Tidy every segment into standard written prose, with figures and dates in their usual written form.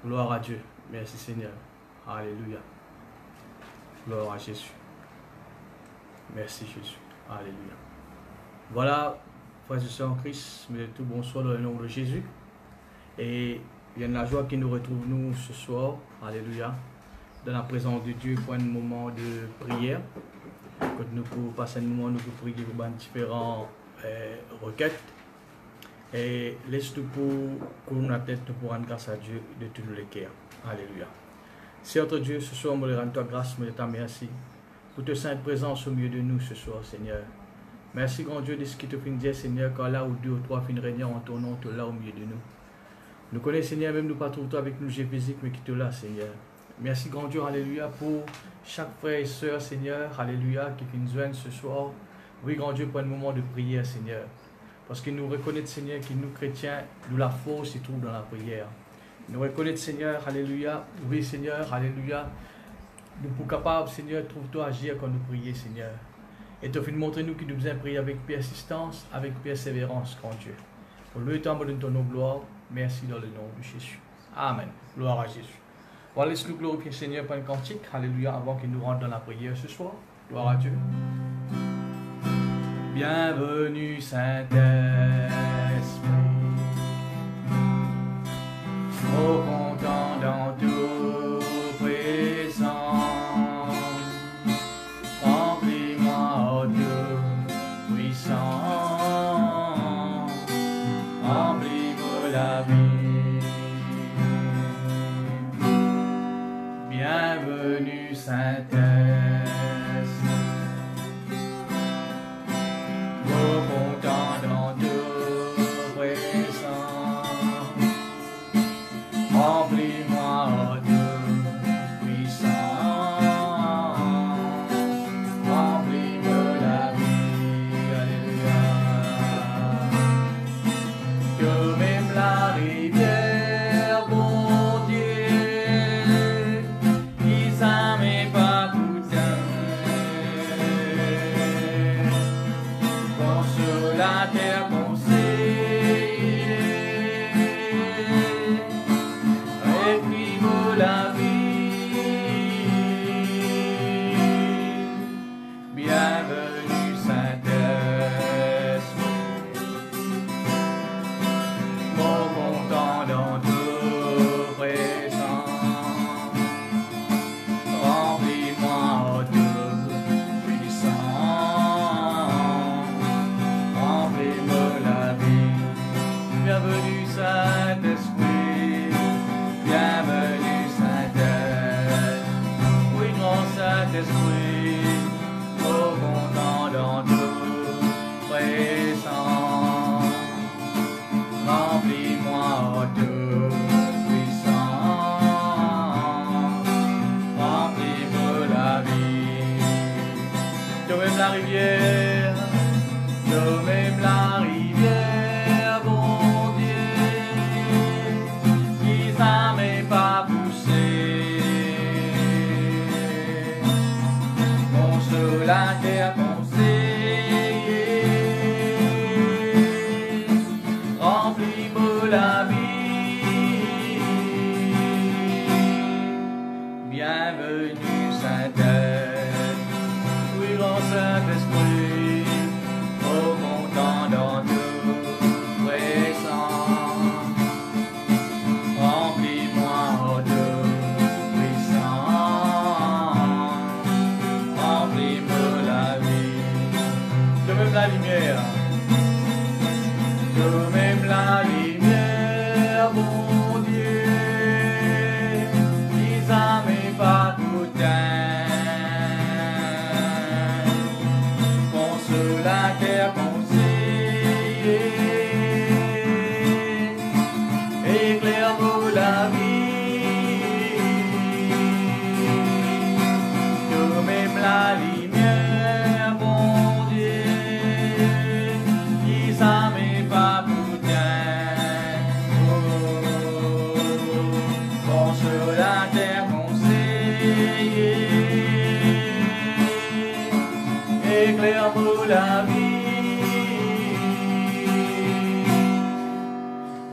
Gloire à Dieu. Merci Seigneur. Alléluia. Gloire à Jésus. Merci Jésus. Alléluia. Voilà, frères et sœurs en Christ, mais tout bonsoir dans le nom de Jésus. Et il y a une joie qui nous retrouve nous ce soir. Alléluia. Dans la présence de Dieu pour un moment de prière. Quand nous pouvons passer un moment, nous pouvons prier pour différentes requêtes. Et laisse-nous pour la tête pour rendre grâce à Dieu de tous les cœurs. Alléluia. Seigneur Dieu, ce soir, je rends toi grâce, je te remercie pour ta sainte présence au milieu de nous ce soir, Seigneur. Merci, grand Dieu, de ce qui te fait dire, Seigneur, car là où deux ou trois finissent régner en ton nom, tu es là au milieu de nous. Nous connaissons, Seigneur, même nous pas tout avec nous, j'ai physique, mais qui te là, Seigneur. Merci, grand Dieu, alléluia, pour chaque frère et sœur, Seigneur, alléluia, qui nous joignent ce soir. Oui, grand Dieu, pour un moment de prière, Seigneur. Parce que nous reconnaissons, Seigneur, que nous, chrétiens, nous la force se trouve dans la prière. Nous reconnaissons, Seigneur, alléluia, oui, Seigneur, alléluia. Nous sommes capables, Seigneur, trouve-toi agir quand nous prions, Seigneur. Et tu as fait montrer nous que nous devons prier avec persistance, avec persévérance, grand Dieu. Pour le temps de ton nom, gloire, merci dans le nom de Jésus. Amen. Gloire à Jésus. Voilà, laisse-nous glorifier, Seigneur, par un cantique, alléluia, avant qu'il nous rentre dans la prière ce soir. Gloire à Dieu. Bienvenue, Saint-Esprit, trop content dans tout présent. Remplis-moi, oh Dieu puissant, remplis-moi la vie. Bienvenue, Saint-Esprit,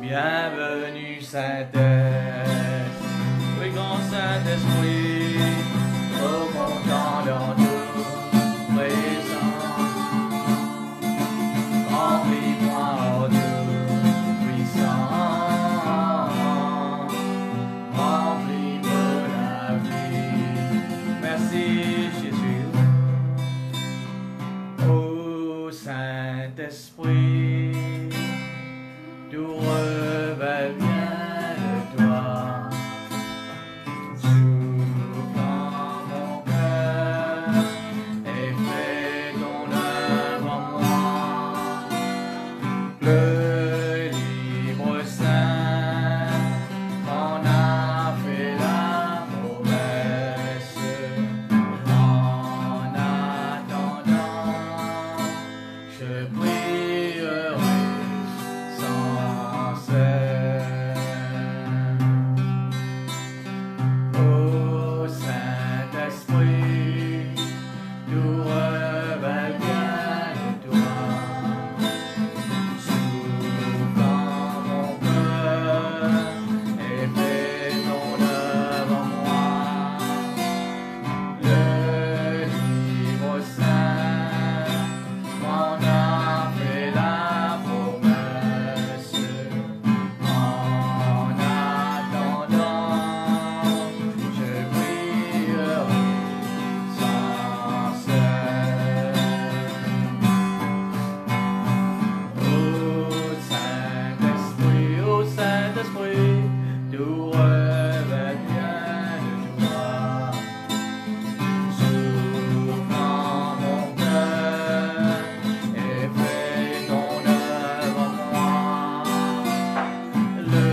Bienvenue Saint-Esprit. grand Saint-Esprit, remontant dans nos présents, remplis-moi de puissance, remplis-moi la vie. Merci Jésus. Ô Saint-Esprit, tout revêt bien de toi. Souffle en mon cœur et fais ton œuvre en moi. Le livre saint m'en a fait la promesse. En attendant, je prierai sans cesse. Ô Saint-Esprit, tout revêt bien de toi. Souffle en mon cœur et fais ton œuvre en moi. Le livre saint m'en a fait la promesse. En attendant, je prierai sans cesse. Ô Saint-Esprit, tout revêt bien de toi. Souffle en mon cœur et fais ton œuvre en moi. Le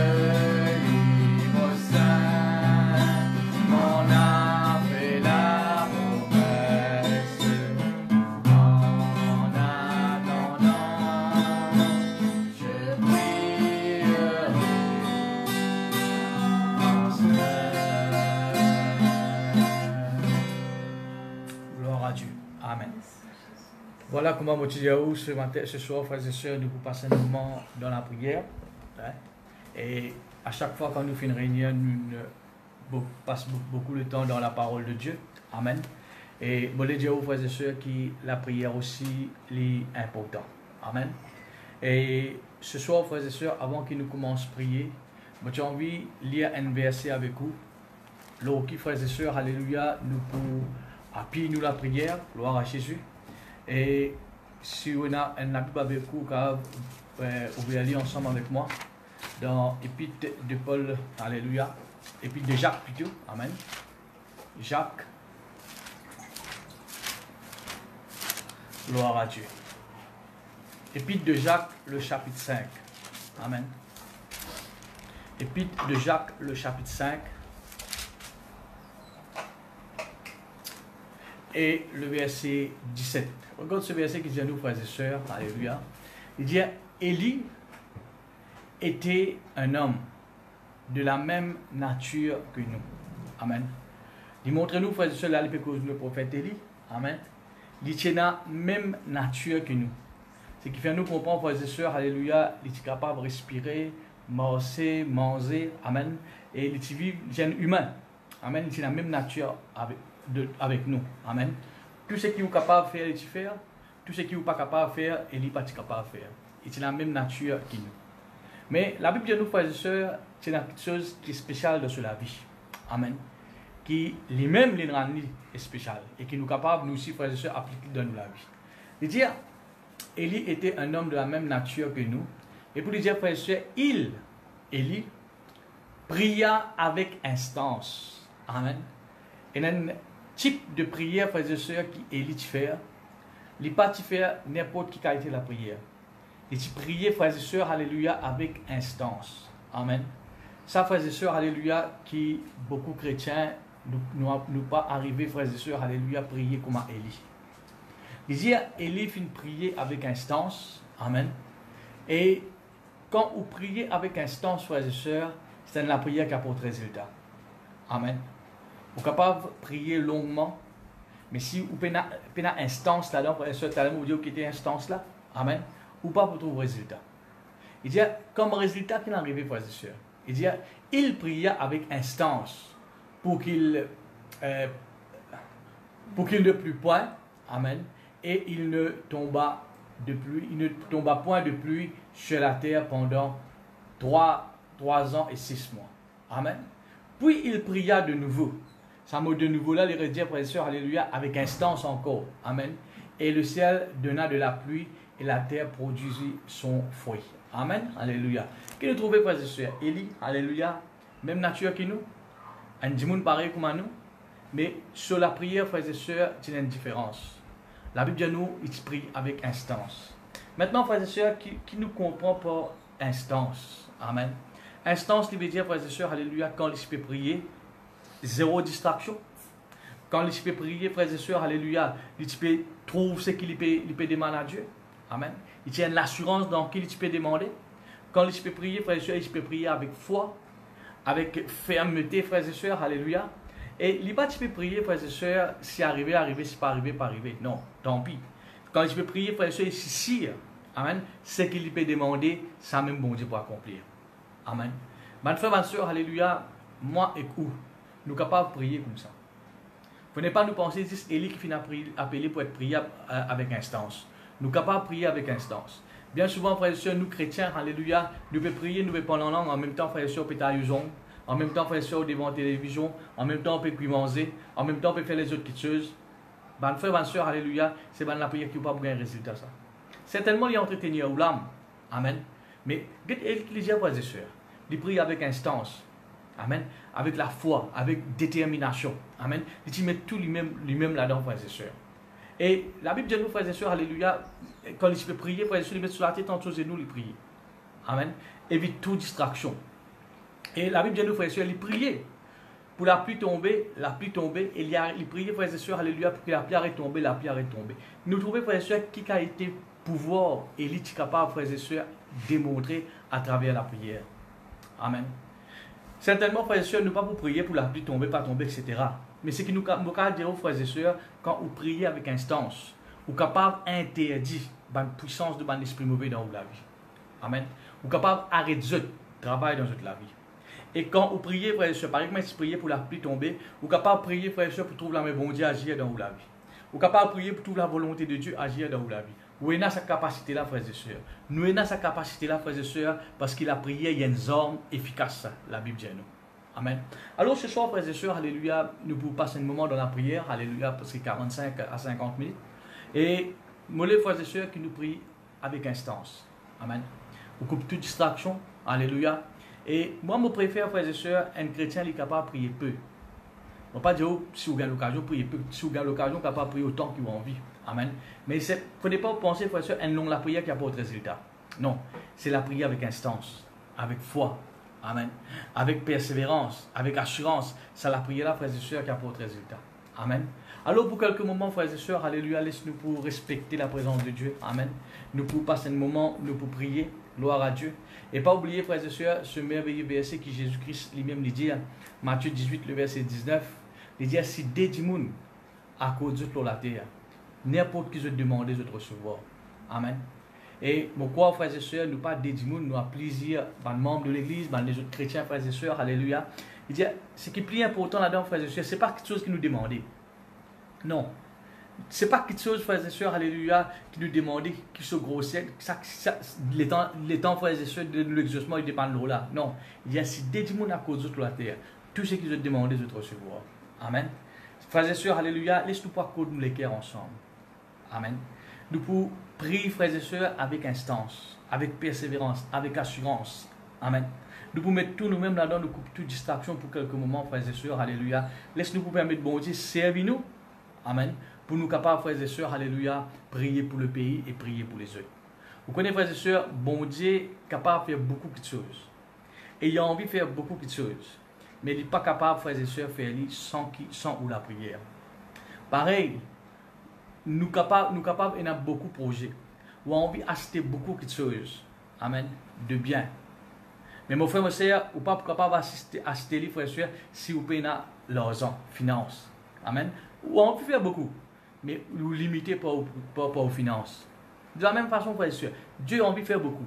livre saint m'en a fait la promesse. En attendant, je prierai sans cesse. Gloire à Dieu. Amen. Voilà comment motiver ce soir, frères et sœurs, nous pour passer un moment dans la prière. Hein. Et à chaque fois quand nous faisons une réunion, nous passons beaucoup de temps dans la parole de Dieu. Amen. Et je voulais dire aux frères et sœurs que la prière aussi est importante. Amen. Et ce soir, frères et sœurs, avant que nous commencions à prier, j'ai envie de lire un verset avec vous. Alors, frères et sœurs, alléluia, nous pouvons appuyer nous la prière, gloire à Jésus. Et si on a un Bible avec vous, vous pouvez aller ensemble avec moi dans l'Épître de Paul, alléluia, Épître de Jacques plutôt, amen. Jacques, gloire à Dieu. Épître de Jacques, le chapitre 5, amen. Épître de Jacques, le chapitre 5. Et le verset 17. Regarde ce verset qui dit à nous, frères et sœurs, alléluia. Il dit, Élie était un homme de la même nature que nous. Amen. Il montre nous, frères et sœurs, là, le prophète Élie. Amen. Il tient la même nature que nous. Ce qui fait nous comprendre, frères et sœurs, alléluia, il est capable de respirer, marcher, manger, amen. Et il vit humain. Amen. Il a la même nature avec nous. Amen. Tout ce qu'il est capable de faire, il fait. Tout ce qu'il n'est pas capable de faire, il n'est pas capable de faire. Il a la même nature que nous. Mais la Bible dit à nous, frères et sœurs, c'est quelque chose qui est spécial dans la vie. Amen. Qui lui-même est spécial. Et qui nous est capable, nous aussi, frères et sœurs, d'appliquer dans la vie. Il dit, Élie était un homme de la même nature que nous. Et pour lui dire, frères et sœurs, Élie, pria avec instance. Amen. Et un type de prière, frères et sœurs, qu'Élie fait, il n'est pas faire n'importe quelle qualité de la prière. Il prier, frères et sœurs, alléluia, avec instance. Amen. Ça, frères et sœurs, alléluia, qui beaucoup de chrétiens nous pas arrivé, frères et sœurs, alléluia, prier comme à Élie. Il dit, Élie finit prier avec instance. Amen. Et quand vous priez avec instance, frères et sœurs, c'est la prière qui apporte résultat. Amen. Vous êtes capable de prier longuement, mais si vous avez une instance là-dedans, frères et sœurs, vous dites qu'il y a une instance là, amen, ou pas pour trouver résultat. Il dit, comme résultat qu'il est arrivé, frères et sœurs, il dit, il pria avec instance. pour qu'il ne plût point. Amen. Et il ne tomba point de pluie sur la terre pendant 3 ans et 6 mois. Amen. Puis il pria de nouveau. Ça mot de nouveau là, les dire, frères et sœurs, alléluia, avec instance encore. Amen. Et le ciel donna de la pluie et la terre produisit son fruit. Amen. Alléluia. Qui nous trouvez, frères et sœurs? Élie, alléluia. Même nature que nous. Un dimoun pareil comme nous. Mais sur la prière, frères et sœurs, il y a une différence. La Bible dit nous, il prie avec instance. Maintenant, frères et sœurs, qui nous comprend par instance? Amen. Instance, il veut dire, frères et sœurs, alléluia, quand il peut prier, zéro distraction. Quand il peut prier, frères et sœurs, alléluia, il peut trouver ce qu'il peut demander à Dieu. Amen. Il tient l'assurance dans qui il peut demander. Quand il peut prier, frères et sœurs, il peut prier avec foi, avec fermeté, frères et sœurs, alléluia. Et il pas peut prier, frères et sœurs, si arrivé, si pas arrivé, pas arrivé. Non, tant pis. Quand il peut prier, frères et sœurs, il s'y amen, ce qu'il peut demander, ça même bon Dieu pour accomplir. Amen. Mes frères, mes sœurs, alléluia, moi et vous, nous sommes capables de prier comme ça. Vous ne pas nous penser que c'est Élie qui finit appeler pour être prié avec instance. Nous sommes capables de prier avec instance. Bien souvent, frères et sœurs, nous chrétiens, alléluia, nous pouvons prier, nous pouvons parler en langue, en même temps, frères et sœurs, peut être en même temps, frères et sœurs, devant la télévision, en même temps, on peut manger, en même temps, on peut faire les autres choses. Mes frères, mes sœurs, alléluia, c'est la prière qui n'a pas un résultat. Ça. Certainement, il y a entretenir l'âme. Amen. Mais, l'Église, frères et sœurs, il prie avec instance. Amen. Avec la foi, avec détermination. Amen. Il met tout lui-même là-dedans, frères et sœurs. Et la Bible dit nous, frères et sœurs, alléluia, quand il peut prier, frères et sœurs, il met sur la tête en chose et nous, il prie. Amen. Évite toute distraction. Et la Bible dit nous, frères et sœurs, il priait. Pour la pluie tomber, et il priait, frères et sœurs, alléluia, pour que la pluie arrête tomber, la pluie arrête tomber. Nous trouvons, frères et sœurs, qui a été pouvoir, et il est capable, frères et sœurs, démontrer à travers la prière. Amen. Certainement, frères et sœurs, nous pas pour prier pour la pluie tomber, pas tomber, etc. Mais ce qui nous dire aux frères et sœurs, quand vous priez avec instance, vous êtes capable d'interdire la puissance de l'esprit mauvais dans la vie. Amen. Vous êtes capable d'arrêter le travail dans la vie. Et quand vous priez, frères et sœurs, par exemple, si vous priez pour la pluie tomber, vous êtes capable de prier, frères et sœurs, pour trouver la main bon Dieu agir dans la vie. Vous êtes capable de prier pour trouver la volonté de Dieu agir dans la vie. Vous avez cette capacité-là, frères et sœurs. Nous avons cette capacité-là, frères et sœurs, parce qu'il a prié, il y a une arme efficace, la Bible dit nous. Amen. Alors ce soir, frères et sœurs, alléluia, nous pouvons passer un moment dans la prière, alléluia, parce que 45 à 50 minutes. Et moi, les frères et sœurs qui nous prient avec instance. Amen. Vous coupez toute distraction, alléluia. Et moi, je préfère, frères et sœurs, un chrétien qui est capable de prier peu. Je ne vais pas dire si vous avez l'occasion de prier peu, si vous avez l'occasion, capable de prier autant qu'il vous a envie. Amen. Mais il ne faut pas penser, frères et sœurs, une longue la prière qui apporte résultat. Non, c'est la prière avec instance, avec foi. Amen. Avec persévérance, avec assurance. C'est la prière là, frères et sœurs, qui apporte résultat. Amen. Alors pour quelques moments, frères et sœurs, alléluia, laisse-nous pour respecter la présence de Dieu. Amen. Nous pouvons passer un moment, nous pouvons prier. Gloire à Dieu. Et pas oublier, frères et sœurs, ce merveilleux verset que Jésus-Christ lui-même dit, Matthieu 18, le verset 19, il dit, si des dimones à cause de la terre, n'importe qui se demande de recevoir. Amen. Et mon quoi, frères et sœurs, nous pas des dimones, nous avons plaisir, les membres de l'église, les autres chrétiens, frères et sœurs, alléluia. Il dit, ce qui est plus important là-dedans, frères et sœurs, ce n'est pas quelque chose qui nous demande. Non. Ce n'est pas quelque chose, frères et sœurs, alléluia, qui nous demande, qui se grossit. Les temps, frères et sœurs, de l'exaucement, ils dépendent de là. Non. Il y a si des dimones à cause de la terre, tout ce qu'ils ont demandé de recevoir. Amen. Frères et sœurs, alléluia, laisse-nous pas coudre nous les cœurs ensemble. Amen. Nous pouvons prier, frères et sœurs, avec instance, avec persévérance, avec assurance. Amen. Nous pouvons mettre tout nous-mêmes là-dedans, nous couper toute distraction pour quelques moments, frères et sœurs, alléluia. Laisse-nous pour permettre, bon Dieu, servir-nous. Amen. Pour nous capables, frères et sœurs, alléluia, prier pour le pays et prier pour les autres. Vous connaissez, frères et sœurs, bon Dieu est capable de faire beaucoup de choses. Et il a envie de faire beaucoup de choses. Mais il n'est pas capable, frères et sœurs, de faire sans ou la prière. Pareil, nous capables, il y a beaucoup de projets. Ou envie d'acheter beaucoup de choses. Amen. De bien. Mais mon frère, mon sœur, vous n'êtes pas capable d'acheter les frères et sœurs si vous payez l'argent, finance. Amen. Ou on peut faire beaucoup. Mais vous limitez pas aux finances. De la même façon, frères et sœurs, Dieu a envie de faire beaucoup.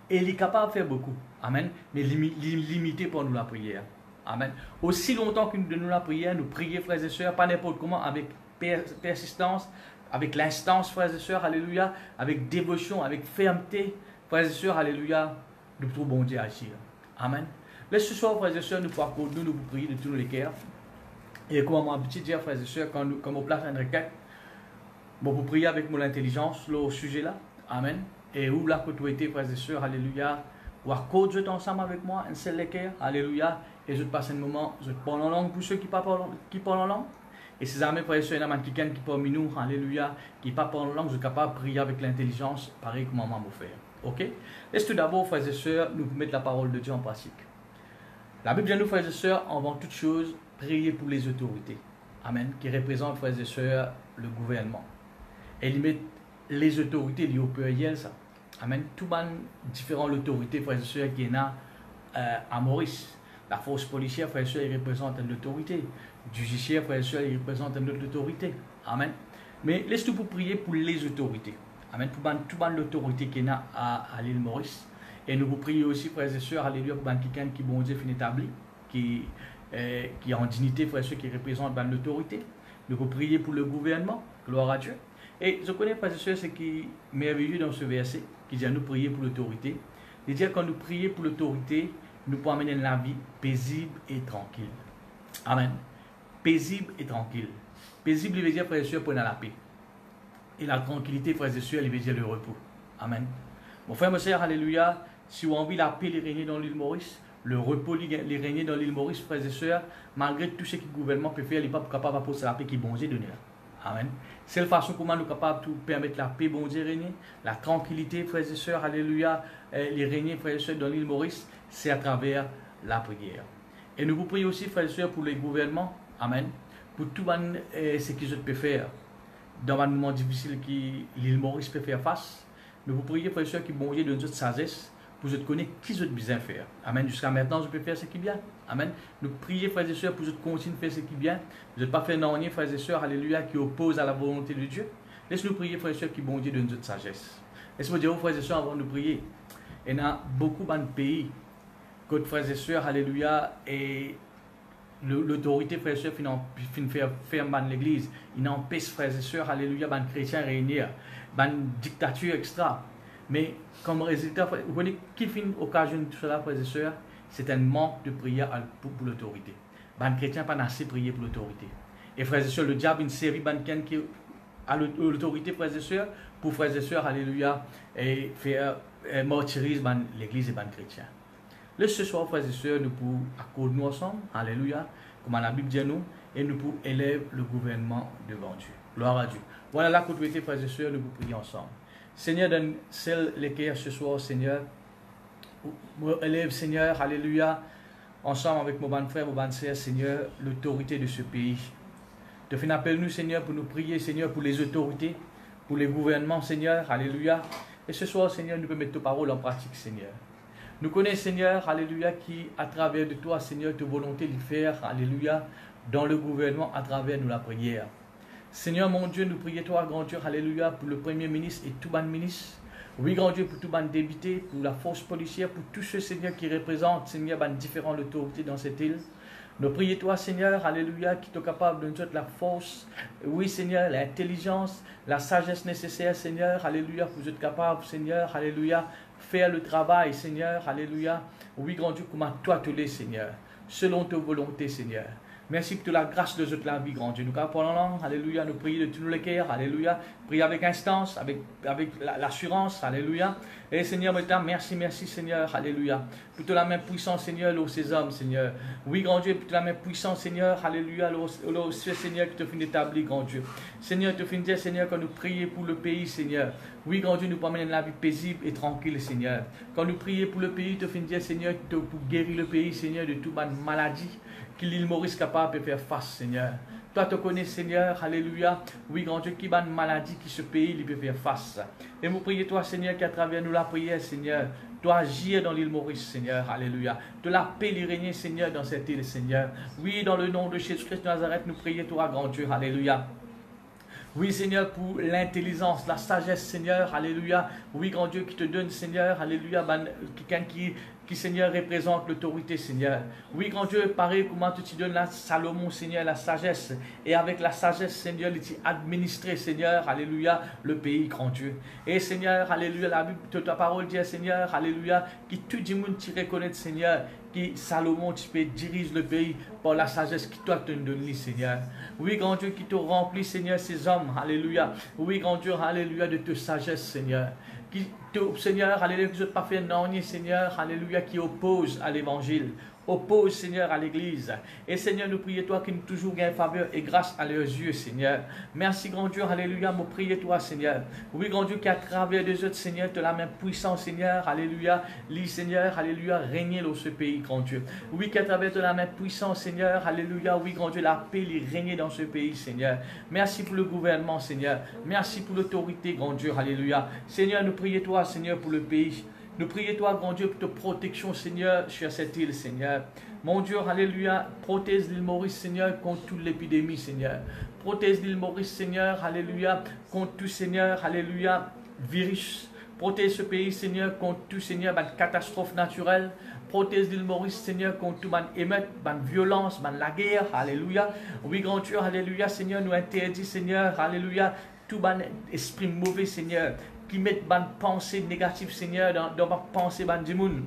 Et il est capable de faire beaucoup. Amen. Mais limité pour nous la prière. Amen. Aussi longtemps que nous donnons la prière, nous prions, frères et sœurs, pas n'importe comment, avec persistance, avec l'instance, frères et sœurs, alléluia, avec dévotion, avec fermeté, frères et sœurs, alléluia, nous trouvons bon Dieu agir. Amen. Laisse ce soir, frères et sœurs, nous pouvons nous prier de tous les cœurs. Et comme mon petit dire, frères et sœurs, quand on place une requête, bon, vous priez avec mon intelligence au sujet là. Amen. Et où la côtoité, frères et sœurs, alléluia, ou à cause de ensemble avec moi, un seul cœur, alléluia. Et je passe un moment, je parle en langue pour ceux qui parlent en langue. Et ces amis, frères et sœurs, il y en a quelqu'un qui parmi nous, alléluia, qui parle en langue, je suis capable de prier avec l'intelligence, pareil que maman m'a fait. Ok? Laisse tout d'abord, frères et sœurs, nous mettre la parole de Dieu en pratique. La Bible dit à nous, frères et sœurs, avant toute chose, prier pour les autorités. Amen. Qui représentent, frères et sœurs, le gouvernement. Et ils mettent les autorités liées au pluriel, ça. Amen. Tout le monde, différentes autorités, frères et sœurs, qui est là à Maurice. La force policière, frères et sœurs, ils représentent une autorité. Le judiciaire, frères et sœurs, ils représentent une autre autorité. Amen. Mais laisse-nous pour prier pour les autorités. Amen. Pour tout le monde, l'autorité qui est là à l'île Maurice. Et nous vous prions aussi, frères et sœurs, alléluia, pour quelqu'un qui, bon Dieu, finit établi, qui est en dignité, frères et sœurs, qui représente l'autorité. Nous vous prions pour le gouvernement, gloire à Dieu. Et je connais, frères et sœurs, ce qui est merveilleux dans ce verset, qui dit à nous prier pour l'autorité. Il dit quand nous prions pour l'autorité, nous pouvons amener la vie paisible et tranquille. Amen. Paisible et tranquille. Paisible, il veut dire, frères et sœurs, pour la paix. Et la tranquillité, frères et sœurs, il veut dire le repos. Amen. Mon frère, mon sœur, alléluia, si vous avez envie la paix, les régner dans l'île Maurice, le repos, les régner dans l'île Maurice, frères et sœurs, malgré tout ce que le gouvernement peut faire, il n'est pas capable d'apporter la paix qui est bon Dieu donné là. Amen. C'est la façon comment nous sommes capables de permettre la paix, bon Dieu, régner, la tranquillité, frères et sœurs, alléluia, les régner, frères et sœurs, dans l'île Maurice, c'est à travers la prière. Et nous vous prions aussi, frères et sœurs, pour les gouvernements, amen, pour tout ce qu'ils peuvent faire dans un moment difficile que l'île Maurice peut faire face. Nous vous prions, frères et sœurs, qui bon Dieu donne notre sagesse pour vous connaître qui vous besoin faire. Amen. Jusqu'à maintenant, je peux faire ce qui est bien. Amen. Nous prions, frères et sœurs, pour vous continuer de faire ce qui est bien. Vous n'êtes pas fait non rien, frères et sœurs, alléluia, qui oppose à la volonté de Dieu. Laisse-nous prier, frères et sœurs, qui bon Dieu donne notre sagesse. Laisse-moi dire, frères et sœurs, avant de prier, il y a beaucoup de pays, que frères et sœurs, alléluia, et l'autorité, frères et sœurs, fin faire l'église. Il empêche, frères et sœurs, alléluia, les chrétiens réunir, une dictature extra. Mais comme résultat, vous voyez, qui finit occasion de tout cela, frères et sœurs, c'est un manque de prière pour l'autorité. Les chrétiens n'ont pas assez prié pour l'autorité. Et frères et sœurs, le diable, une série de qui a l'autorité, frères et sœurs, pour frères et sœurs, alléluia, et faire martyriser l'église et les chrétiens. Ce soir, frères et sœurs, nous pouvons accorder nous ensemble, alléluia, comme la Bible dit à nous, et nous pouvons élever le gouvernement devant Dieu. Gloire à Dieu. Voilà la côtoité, frères et sœurs, nous vous prions ensemble. Seigneur, donne celle les cœurs ce soir, Seigneur. Élève, Seigneur, alléluia, ensemble avec mon bon frère, mon bonne sœur, Seigneur, l'autorité de ce pays. De fin, appelle-nous, Seigneur, pour nous prier, Seigneur, pour les autorités, pour les gouvernements, Seigneur, alléluia. Et ce soir, Seigneur, nous pouvons mettre tes paroles en pratique, Seigneur. Nous connaissons, Seigneur, alléluia, qui, à travers de toi, Seigneur, te volonté de faire, alléluia, dans le gouvernement, à travers nous la prière. Seigneur, mon Dieu, nous prions toi, grand Dieu, alléluia, pour le Premier ministre et tout le ministre. Oui, grand Dieu, pour tout le député, pour la force policière, pour tous ceux, Seigneur, qui représentent, Seigneur, différentes autorités dans cette île. Nous prions toi, Seigneur, alléluia, qui est capable de nous donner la force, oui, Seigneur, l'intelligence, la sagesse nécessaire, Seigneur, alléluia, pour être capable, Seigneur, alléluia, faire le travail, Seigneur, alléluia. Oui, grand Dieu, comment toi te l'es, Seigneur, selon ta volonté, Seigneur. Merci pour la grâce de toute la vie, grand Dieu. Nous parlons en langue, alléluia, nous prions de tous les cœurs, alléluia. Prions avec instance, avec l'assurance, alléluia. Et Seigneur, merci, merci, Seigneur, alléluia. Pour toute la main puissante, Seigneur, l'eau ces hommes, Seigneur. Oui, grand Dieu, pour toute la main puissante, Seigneur, alléluia, l'eau ce Seigneur qui te fait établir, grand Dieu. Seigneur, te fait dire, Seigneur, quand nous prions pour le pays, Seigneur. Oui, grand Dieu, nous promène la vie paisible et tranquille, Seigneur. Quand nous prions pour le pays, te fait dire, Seigneur, pour guérir le pays, Seigneur, de toute maladie que l'île Maurice capable de faire face, Seigneur. Toi, tu connais, Seigneur, alléluia. Oui, grand Dieu, qui a une maladie qui ce pays, il peut faire face. Et nous prions, toi, Seigneur, qu'à travers nous la prière, Seigneur, toi agir dans l'île Maurice, Seigneur, alléluia. De la paix, les régner, Seigneur, dans cette île, Seigneur. Oui, dans le nom de Jésus-Christ de Nazareth, nous prions, toi, grand Dieu, alléluia. Oui, Seigneur, pour l'intelligence, la sagesse, Seigneur, alléluia. Oui, grand Dieu, qui te donne, Seigneur, alléluia, quelqu'un qui qui, Seigneur, représente l'autorité, Seigneur. Oui, grand Dieu, pareil, comment tu donnes à Salomon, Seigneur, la sagesse. Et avec la sagesse, Seigneur, il administrer, Seigneur, alléluia, le pays, grand Dieu. Et Seigneur, alléluia, la Bible, ta parole dit, Seigneur, alléluia, qui tout le monde tu reconnais, Seigneur, qui Salomon, tu peux diriger le pays par la sagesse qui toi te donne, Seigneur. Oui, grand Dieu, qui te remplit, Seigneur, ces hommes, alléluia. Oui, grand Dieu, alléluia, de ta sagesse, Seigneur. Qui, Seigneur, alléluia, que je pas fait non, Seigneur, alléluia, qui oppose à l'évangile, oppose, Seigneur, à l'église. Et Seigneur, nous prions toi qui nous toujours gagne faveur et grâce à leurs yeux, Seigneur. Merci, grand Dieu, alléluia, nous prions toi, Seigneur. Oui, grand Dieu, qui à travers des autres, Seigneur, de la même puissance, Seigneur, alléluia, lis, Seigneur, alléluia, régner dans ce pays, grand Dieu. Oui, qu'à travers de la même puissance, Seigneur, alléluia, oui, grand Dieu, la paix, il régner dans ce pays, Seigneur. Merci pour le gouvernement, Seigneur. Merci pour l'autorité, grand Dieu, alléluia. Seigneur, nous prions toi, Seigneur, pour le pays. Nous prions toi, grand Dieu, pour ta protection, Seigneur, sur cette île, Seigneur. Mon Dieu, alléluia, protège l'île Maurice, Seigneur, contre toute l'épidémie, Seigneur. Protège l'île Maurice, Seigneur, alléluia, contre tout, Seigneur, alléluia, virus. Protège ce pays, Seigneur, contre tout, Seigneur, catastrophe naturelle. Protège l'île Maurice, Seigneur, contre tout, émeute, violence, la guerre, alléluia. Oui, grand Dieu, alléluia, Seigneur, nous interdit, Seigneur, alléluia, tout esprit mauvais, Seigneur, qui mettent une pensée négative, Seigneur, dans ma pensée, du monde.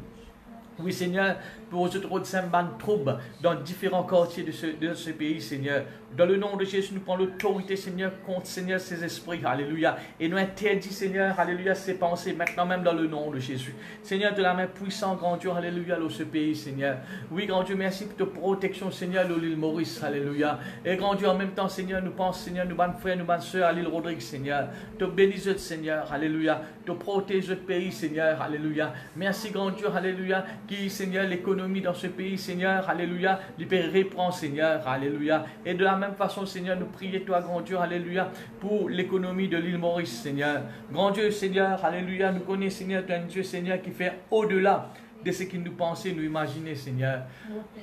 Oui, Seigneur, pour autres troubles dans différents quartiers de ce pays, Seigneur. Dans le nom de Jésus, nous prenons l'autorité, Seigneur, contre, Seigneur, ces esprits, alléluia. Et nous interdit, Seigneur, alléluia, ces pensées, maintenant même dans le nom de Jésus. Seigneur, de la main puissante, grand Dieu, alléluia, dans ce pays, Seigneur. Oui, grand Dieu, merci pour ta protection, Seigneur, de l'île Maurice, alléluia. Et grand Dieu, en même temps, Seigneur, nous pensons, Seigneur, nous, bonnes frères, nous, bonnes sœurs, à l'île Rodrigue, Seigneur. Te bénisse, Seigneur, alléluia. Te protège le pays, Seigneur, alléluia. Merci, grand Dieu, alléluia, qui, Seigneur, l'économie dans ce pays, Seigneur, alléluia, il peut reprendre, Seigneur, alléluia. Et de la même façon, Seigneur, nous prions toi, grand Dieu, alléluia, pour l'économie de l'île Maurice, Seigneur. Grand Dieu, Seigneur, alléluia, nous connaissons, Seigneur, tu es un Dieu, Seigneur, qui fait au-delà de ce qu'il nous pensait, nous imaginer, Seigneur.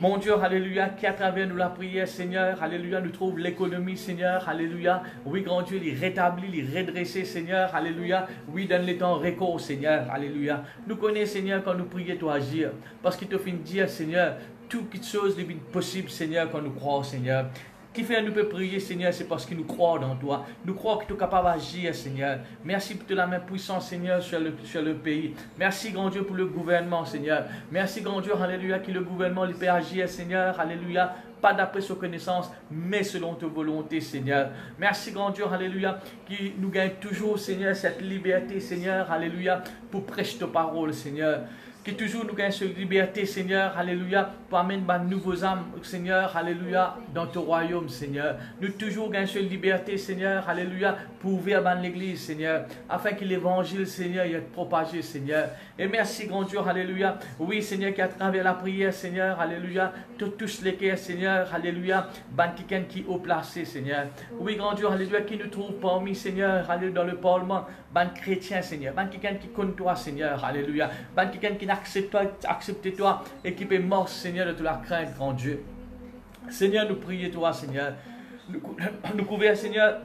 Mon Dieu, alléluia, qui à travers nous la prière, Seigneur, alléluia, nous trouve l'économie, Seigneur, alléluia. Oui, grand Dieu, il rétablit, il redresser, Seigneur, alléluia. Oui, donne les temps recours, Seigneur, alléluia. Nous connaissons, Seigneur, quand nous prions, toi agir, parce qu'il te fait dire, Seigneur, toute chose est possible, Seigneur, quand nous croyons, Seigneur. Qui fait nous peut prier, Seigneur, c'est parce que nous croyons dans toi. Nous croyons que tu es capable d'agir, Seigneur. Merci pour la main puissante, Seigneur, sur le pays. Merci, grand Dieu, pour le gouvernement, Seigneur. Merci, grand Dieu, alléluia, que le gouvernement peut agir, Seigneur, alléluia. Pas d'après sa connaissance, mais selon ta volonté, Seigneur. Merci, grand Dieu, alléluia, qui nous gagne toujours, Seigneur, cette liberté, Seigneur, alléluia, pour prêcher ta parole, Seigneur. Qui toujours nous gagne cette liberté, Seigneur, alléluia, pour amener de nouveaux âmes, Seigneur, alléluia, dans ton royaume, Seigneur. Nous toujours gagne cette liberté, Seigneur, alléluia, pour ouvrir l'église, Seigneur, afin que l'évangile, Seigneur, y être propagé, Seigneur. Et merci, grand Dieu, alléluia. Oui, Seigneur, qui à travers la prière, Seigneur, alléluia, tu touches les cœurs, Seigneur, alléluia, quelqu'un qui est haut placé, Seigneur. Oui, grand Dieu, alléluia, qui nous trouve parmi, Seigneur, alléluia, dans le parlement, chrétien, Seigneur, quelqu'un qui connaît toi, Seigneur, alléluia, quelqu'un qui accepte toi et qui peut mort, Seigneur, de toute la crainte, grand Dieu. Seigneur, nous prions toi, Seigneur. Nous couvrons, Seigneur,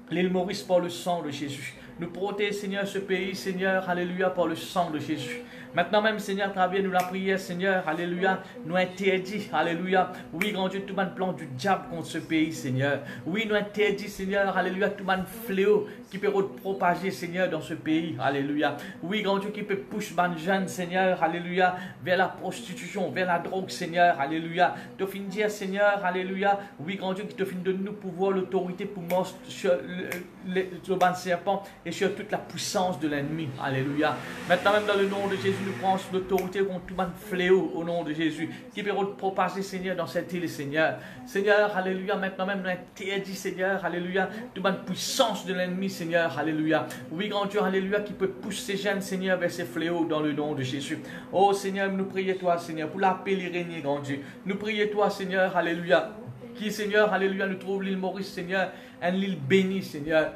l'île Maurice par le sang de Jésus. Nous protège, Seigneur, ce pays, Seigneur, alléluia, par le sang de Jésus. Maintenant même, Seigneur, travers nous la prière, Seigneur, alléluia, nous interdit, alléluia, oui, grand Dieu, tout le plan du diable contre ce pays, Seigneur. Oui, nous interdit, Seigneur, alléluia, tout le fléau qui peut propager, Seigneur, dans ce pays, alléluia. Oui, grand Dieu, qui peut pousser les jeunes, Seigneur, alléluia, vers la prostitution, vers la drogue, Seigneur, alléluia. Te fin dire, Seigneur, alléluia, oui, grand Dieu, qui te fin de nous pouvoir, l'autorité pour mort sur le ban serpent et sur toute la puissance de l'ennemi, alléluia. Maintenant même dans le nom de Jésus, nous prenons l'autorité contre tout le fléau au nom de Jésus, qui peut propager, Seigneur, dans cette île, Seigneur. Seigneur, alléluia, maintenant même nous interdit, Seigneur, alléluia, toute la puissance de l'ennemi, Seigneur, alléluia. Oui, grand Dieu, alléluia, qui peut pousser ces jeunes, Seigneur, vers ces fléaux dans le nom de Jésus. Oh, Seigneur, nous prions toi, Seigneur, pour la paix et régner, grand Dieu. Nous prions toi, Seigneur, alléluia, qui, Seigneur, alléluia, nous trouve l'île Maurice, Seigneur, une île bénie, Seigneur.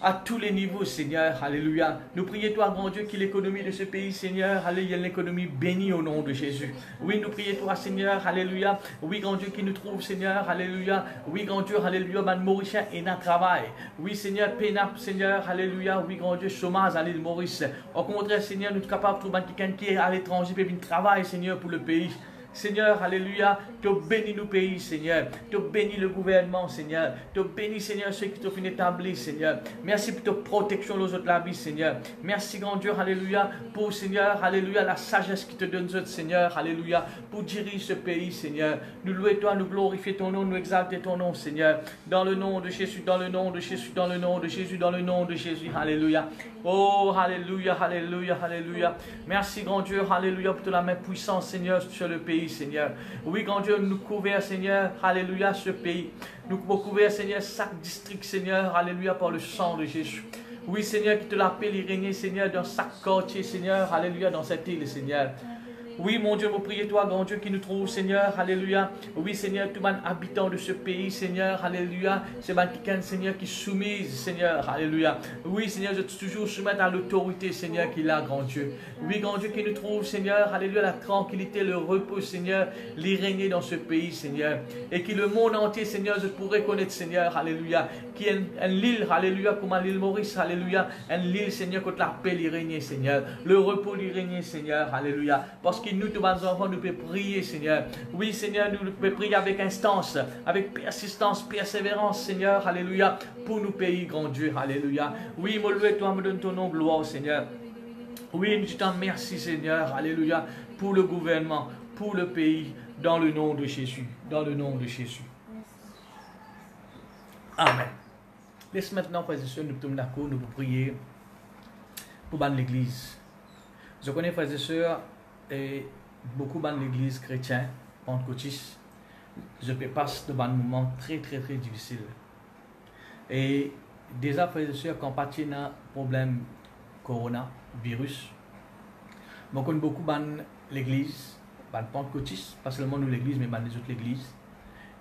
à tous les niveaux, Seigneur, alléluia. Nous prions, toi, grand Dieu, que l'économie de ce pays, Seigneur, alléluia, l'économie bénie au nom de Jésus. Oui, nous prions, toi, Seigneur, alléluia. Oui, grand Dieu, qui nous trouve, Seigneur, alléluia. Oui, grand Dieu, alléluia, man Mauricien et dans travail. Oui, Seigneur, pénap, Seigneur, alléluia. Oui, grand Dieu, chômage à l'île Maurice. Au contraire, Seigneur, nous sommes capables de trouver quelqu'un qui est à l'étranger, puis travail, Seigneur, pour le pays. Seigneur, alléluia, tu bénis nos pays, Seigneur. Tu bénis le gouvernement, Seigneur. Tu bénis, Seigneur, ceux qui t'ont fait établir, Seigneur. Merci pour ta protection aux autres la vie, Seigneur. Merci, grand Dieu, alléluia, pour, Seigneur, alléluia, la sagesse qui te donne, Seigneur, alléluia, pour diriger ce pays, Seigneur. Nous louons toi, nous glorifions ton nom, nous exaltons ton nom, Seigneur. Dans le nom de Jésus, dans le nom de Jésus, dans le nom de Jésus, dans le nom de Jésus, alléluia. Oh, alléluia, alléluia, alléluia. Merci, grand Dieu, alléluia, pour la main puissante, Seigneur, sur le pays, Seigneur. Oui, grand Dieu, nous couvrons, Seigneur, alléluia, ce pays. Nous couvrons, Seigneur, chaque district, Seigneur, alléluia, par le sang de Jésus. Oui, Seigneur, qui te l'appelle y régner, Seigneur, dans chaque quartier, Seigneur, alléluia, dans cette île, Seigneur. Oui, mon Dieu, vous priez, toi, grand Dieu, qui nous trouve, Seigneur, alléluia. Oui, Seigneur, tout le monde habitant de ce pays, Seigneur, alléluia. C'est quelqu'un, Seigneur, qui soumise, Seigneur, alléluia. Oui, Seigneur, je toujours soumettre à l'autorité, Seigneur, qu'il a, grand Dieu. Oui, grand Dieu, qui nous trouve, Seigneur, alléluia, la tranquillité, le repos, Seigneur, l'y régner dans ce pays, Seigneur. Et que le monde entier, Seigneur, je pourrais connaître, Seigneur, alléluia. Qui est une île, alléluia, comme l'île Maurice, alléluia. Une île, Seigneur, contre la paix, l'y régner, Seigneur. Le repos, l'y régner, Seigneur, alléluia. Parce que nous, tous les enfants, nous pouvons prier, Seigneur. Oui, Seigneur, nous pouvons prier avec instance, avec persistance, persévérance, Seigneur, alléluia, pour nous payer, grand Dieu, alléluia. Oui, me loue, toi, me donne ton nom, gloire, Seigneur. Oui, nous te remercions, Seigneur, alléluia, pour le gouvernement, pour le pays, dans le nom de Jésus, dans le nom de Jésus. Amen. Laisse maintenant, frères et sœurs, nous sommes d'accord, nous pouvons prier pour l'église. Je connais, frères et sœurs, et beaucoup de l'église chrétienne, pentecôtiste, je passe de moments très difficiles. Et déjà, frères et sœurs, quand partit dans le problème coronavirus, je connais beaucoup de l'église, pentecôtiste, pas seulement nous l'église, mais les autres églises,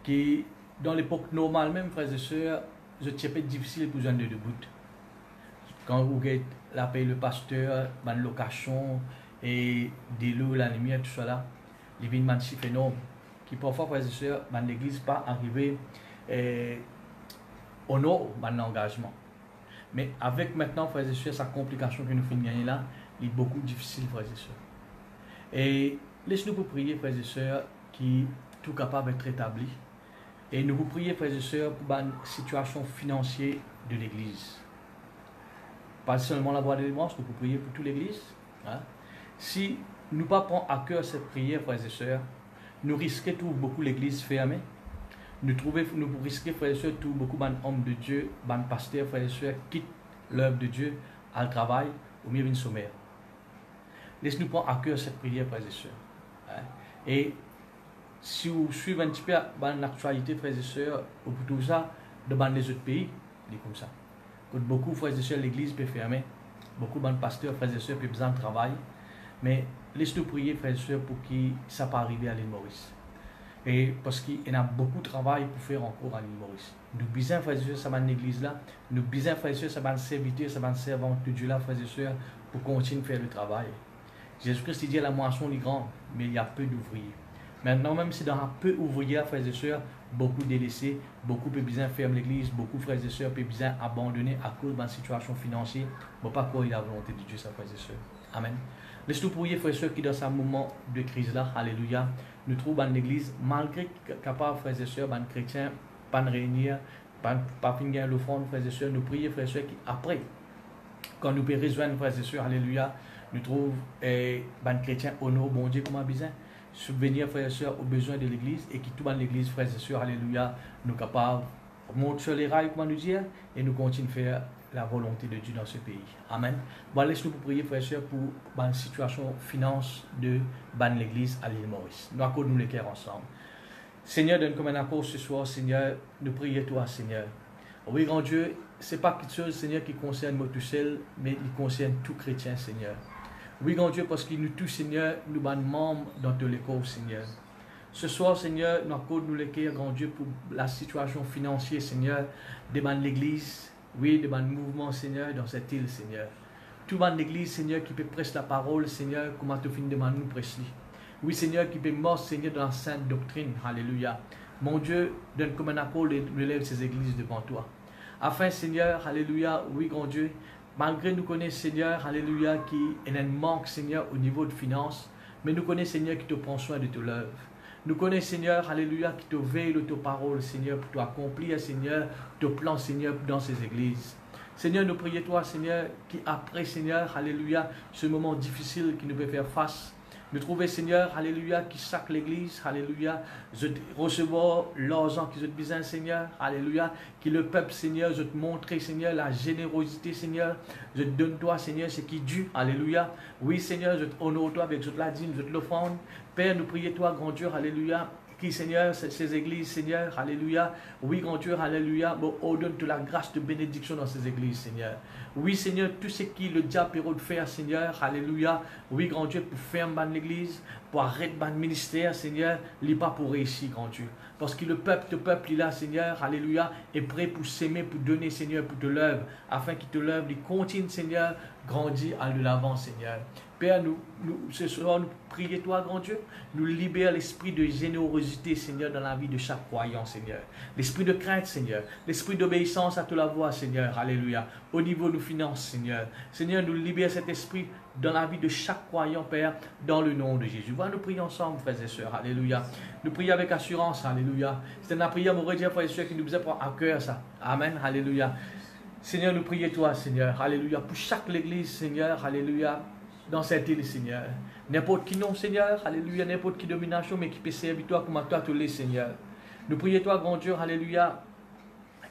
qui, dans l'époque normale même, frères et sœurs, je sais pas difficile pour joindre debout. Quand vous avez la paye le pasteur, la location, et des lots, la lumière, tout cela, les vignes si énormes, qui parfois, frères et sœurs, l'église pas arrivé au nord de l'engagement. Mais avec maintenant, frères et sœurs, sa complication que nous finissons gagner là, il est beaucoup difficile, frères et sœurs. Et laissez-nous vous prier, frères et sœurs, qui tout capable d'être établi. Et nous vous prions, frères et sœurs, pour la situation financière de l'église. Pas seulement la voie de délivrance, nous vous prions pour toute l'église. Hein? Si nous ne prenons pas à cœur cette prière, frères et sœurs, nous risquons tout beaucoup l'église fermée. Nous risquons, frères et sœurs, tout beaucoup d'hommes de Dieu, de pasteurs, frères et sœurs, quittent l'œuvre de Dieu à le travail ou mieux une sommaire. Laissez-nous prendre à cœur cette prière, frères et sœurs. Hein? Et si vous suivez un petit peu l'actualité, frères et sœurs, ou pour tout ça, devant les autres pays, c'est comme ça. Quand beaucoup, frères et sœurs, l'église peut fermer, beaucoup de pasteurs, frères et sœurs, peuvent besoin de travail. Mais laisse-nous prier, frères et sœurs, pour que ça ne pas arriver à l'île Maurice. Et parce qu'il y a beaucoup de travail pour faire encore à l'île Maurice. Nous besoin, frères et sœurs, ça va l'église là. Nous besoin, frères et sœurs, ça va le serviteur, ça va le servant de Dieu là, frères et sœurs, pour continuer à faire le travail. Jésus-Christ dit la moisson est grande, mais il y a peu d'ouvriers. Maintenant, même si dans un peu d'ouvriers, frères et sœurs, beaucoup délaissés, beaucoup peuvent besoin fermer l'église, beaucoup frères et sœurs peuvent besoin abandonner à cause de la situation financière. Mais pas quoi il a la volonté de Dieu, ça, frères et sœurs. Amen. Laisse-nous prier, frères et sœurs, qui dans ce moment de crise là, alléluia, nous trouvons dans l'église, malgré capable, frères et sœurs, les chrétiens, pas de réunir, pas finir l'offrande, frères et sœurs, nous prions, frères et sœurs, qui après, quand nous pouvons rejoindre, frères et sœurs, alléluia, nous trouvons les chrétiens honorent, bon Dieu, comment besoin, subvenir, frères et sœurs, aux besoins de l'église, et qui tout dans l'église, frères et sœurs, alléluia, nous capables de monter sur les rails, comment nous dire, et nous continuons à faire la volonté de Dieu dans ce pays. Amen. Bon, laisse-nous prier, frères et sœurs, pour la situation finance de l'église à l'île Maurice. Nous accordons les cœurs ensemble. Seigneur, donne comme un accord ce soir, Seigneur, nous prions toi, Seigneur. Oui, grand Dieu, ce n'est pas quelque chose, Seigneur, qui concerne moi tout seul, mais qui concerne tout chrétien, Seigneur. Oui, grand Dieu, parce qu'il nous touche, Seigneur, nous sommes membres dans tous les corps, Seigneur. Ce soir, Seigneur, nous accordons les cœurs, grand Dieu, pour la situation financière, Seigneur, de l'église Oui, de mon mouvement, Seigneur, dans cette île, Seigneur. Tout le monde l'église, Seigneur, qui peut prêcher la parole, Seigneur, comment tu finis de nous prêcher. Oui, Seigneur, qui peut mort, Seigneur, dans la sainte doctrine. Alléluia. Mon Dieu, donne comme un appel et relève ces églises devant toi. Afin, Seigneur, alléluia, oui, grand Dieu, malgré nous connaissons, Seigneur, alléluia, qui est un manque, Seigneur, au niveau de finances, mais nous connaissons, Seigneur, qui te prend soin de ton œuvre. Nous connaissons, Seigneur, alléluia, qui te veille de tes paroles, Seigneur, pour t'accomplir, Seigneur, ton plan, Seigneur, dans ces églises. Seigneur, nous prions toi, Seigneur, qui après, Seigneur, alléluia, ce moment difficile qui nous peut faire face, nous trouvons, Seigneur, alléluia, qui chaque l'église, alléluia, je recevoir l'argent qui est besoin, Seigneur, alléluia, qui le peuple, Seigneur, je te montrer, Seigneur, la générosité, Seigneur, je te donne toi, Seigneur, ce qui est dû, alléluia. Oui, Seigneur, je te honore toi avec je te la dîme, je te l'offrande. Père, nous prions toi, grand Dieu, alléluia, qui, Seigneur, ces églises, Seigneur, alléluia. Oui, grand Dieu, alléluia, bon, ordonne-toi la grâce de bénédiction dans ces églises, Seigneur. Oui, Seigneur, tout ce qui le diable peut faire, Seigneur, alléluia. Oui, grand Dieu, pour fermer l'église, pour arrêter le ministère, Seigneur, il n'est pas pour réussir, grand Dieu. Parce que le peuple, il a, Seigneur, alléluia, est prêt pour s'aimer, pour donner, Seigneur, pour te l'œuvre, afin qu'il te l'œuvre, il continue, Seigneur, grandir à l'avant, Seigneur. Père, ce soir, nous prions toi, grand Dieu, nous libère l'esprit de générosité, Seigneur, dans la vie de chaque croyant, Seigneur. L'esprit de crainte, Seigneur. L'esprit d'obéissance à toute la voix, Seigneur. Alléluia. Au niveau de nos finances, Seigneur. Seigneur, nous libère cet esprit dans la vie de chaque croyant, Père, dans le nom de Jésus. Voilà, nous prions ensemble, frères et sœurs. Alléluia. Nous prions avec assurance. Alléluia. C'est une prière, mon frère et sœurs, qui nous prend à cœur, ça. Amen. Alléluia. Seigneur, nous prions toi, Seigneur. Alléluia. Pour chaque église, Seigneur. Alléluia. Dans cette île, Seigneur. N'importe qui non, Seigneur, alléluia, n'importe qui domination, mais qui peut servir toi comme à toi tous les Seigneur. Nous prions toi, grand Dieu, alléluia,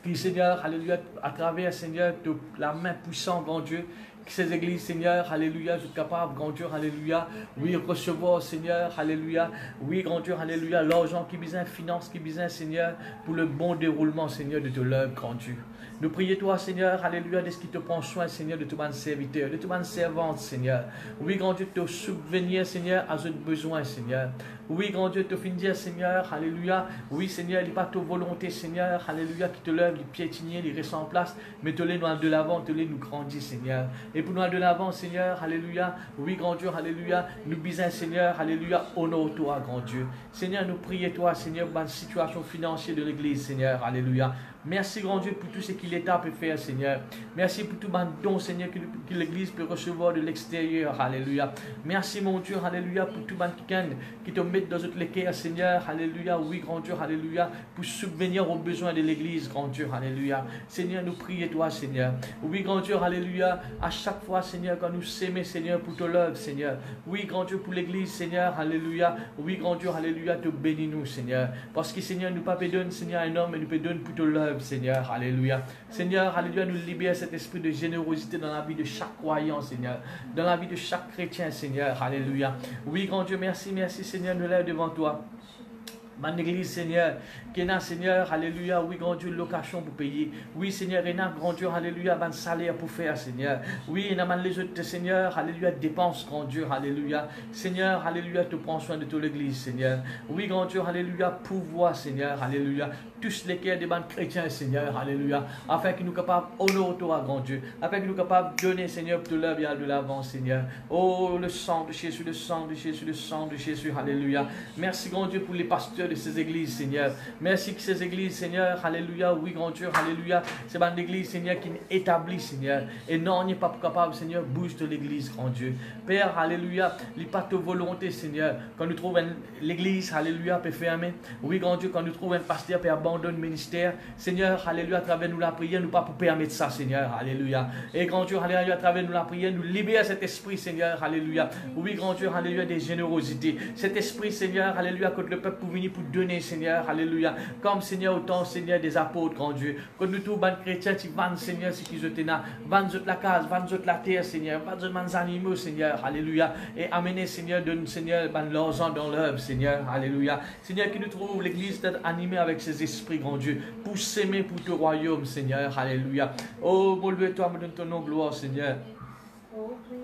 qui, Seigneur, alléluia, à travers, Seigneur, de la main puissante, grand Dieu, que ces églises, Seigneur, alléluia, je suis capable, grand Dieu, alléluia, oui, recevoir, Seigneur, alléluia, oui, grand Dieu, alléluia, l'argent qui besoin, finance qui besoin, Seigneur, pour le bon déroulement, Seigneur, de l'œuvre, grand Dieu. Nous prions toi, Seigneur, alléluia, de ce qui te prend soin, Seigneur, de tout mon serviteur, de tout mon servante, Seigneur. Oui, grand Dieu, te subvenir, Seigneur, à ce besoin, Seigneur. Oui, grand Dieu, te finir, Seigneur, alléluia. Oui, Seigneur, il n'est pas ta volonté, Seigneur, alléluia, qui te lève, les piétiniers, les reste en place, mais te les nous de l'avant, te les nous grandit, Seigneur. Et pour nous de l'avant, Seigneur, alléluia. Oui, grand Dieu, alléluia. Nous bisons, Seigneur, alléluia, honore-toi, grand Dieu. Seigneur, nous prions toi, Seigneur, pour la situation financière de l'Église, Seigneur, alléluia. Merci, grand Dieu, pour tout ce que l'État peut faire, Seigneur. Merci pour tout le don, Seigneur, que l'Église peut recevoir de l'extérieur. Alléluia. Merci, mon Dieu, alléluia, pour tout le monde qui te met dans notre équerre, Seigneur. Alléluia. Oui, grand Dieu, alléluia, pour subvenir aux besoins de l'Église, grand Dieu. Alléluia. Seigneur, nous prions toi, Seigneur. Oui, grand Dieu, alléluia. À chaque fois, Seigneur, quand nous s'aimons, Seigneur, pour te l'œuvre, Seigneur. Oui, grand Dieu, pour l'Église, Seigneur. Alléluia. Oui, grand Dieu, alléluia, te bénis-nous, Seigneur. Parce que, Seigneur, nous ne pouvons pas donner, Seigneur, un homme, mais nous pouvons donner pour te l'œuvre. Seigneur, alléluia. Seigneur, alléluia, nous libère cet esprit de générosité dans la vie de chaque croyant, Seigneur. Dans la vie de chaque chrétien, Seigneur, alléluia. Oui, grand Dieu, merci, merci, Seigneur, nous lève devant toi. Mon église, Seigneur, qui est là, Seigneur, alléluia, oui, grand Dieu, location pour payer. Oui, Seigneur, et là, grand Dieu, alléluia, un salaire pour faire, Seigneur. Oui, et là, les autres, Seigneur, alléluia, dépenses, grand Dieu, alléluia. Seigneur, alléluia, te prends soin de toute l'église, Seigneur. Oui, grand Dieu, alléluia, pouvoir, Seigneur, alléluia. Tous les cœurs des bandes chrétiens, Seigneur, alléluia. Afin que nous capables honorer toi, grand Dieu. Afin que nous capables donner, Seigneur, pour te l'œuvre de l'avant, Seigneur. Oh, le sang de Jésus, le sang de Jésus, le sang de Jésus, alléluia. Merci, grand Dieu, pour les pasteurs de ces églises, Seigneur. Merci que ces églises, Seigneur, alléluia, oui, grand Dieu, alléluia, c'est une église, Seigneur, qui est établie, Seigneur, et non, on n'est pas capable, Seigneur, bouge de l'église, grand Dieu. Père, alléluia, il n'est pas ta volonté, Seigneur, quand nous trouvons l'église, alléluia, peut fermer, oui, grand Dieu, quand nous trouvons un pasteur, peut abandonner le ministère, Seigneur, alléluia, à travers nous la prière, nous pas pour permettre ça, Seigneur, alléluia, et grand Dieu, alléluia, à travers nous la prière, nous libère cet esprit, Seigneur, alléluia, oui, grand Dieu, alléluia, des générosités, cet esprit, Seigneur, alléluia, que le peuple pour venir pour donner, Seigneur, alléluia, comme Seigneur, autant, Seigneur, des apôtres, grand Dieu, que nous tous, les chrétiens, qui vendent, Seigneur, ce qu'ils ont là, vendent la case, vendent la terre, Seigneur, vendent les animaux, Seigneur, alléluia, et amener, Seigneur, donne, Seigneur, l'argent dans l'œuvre, Seigneur, alléluia, Seigneur, qui nous trouve l'église d'être animée avec ses esprits, grand Dieu, pour s'aimer pour ton royaume, Seigneur, alléluia, oh, mon Dieu, toi, me donne ton nom, gloire, Seigneur.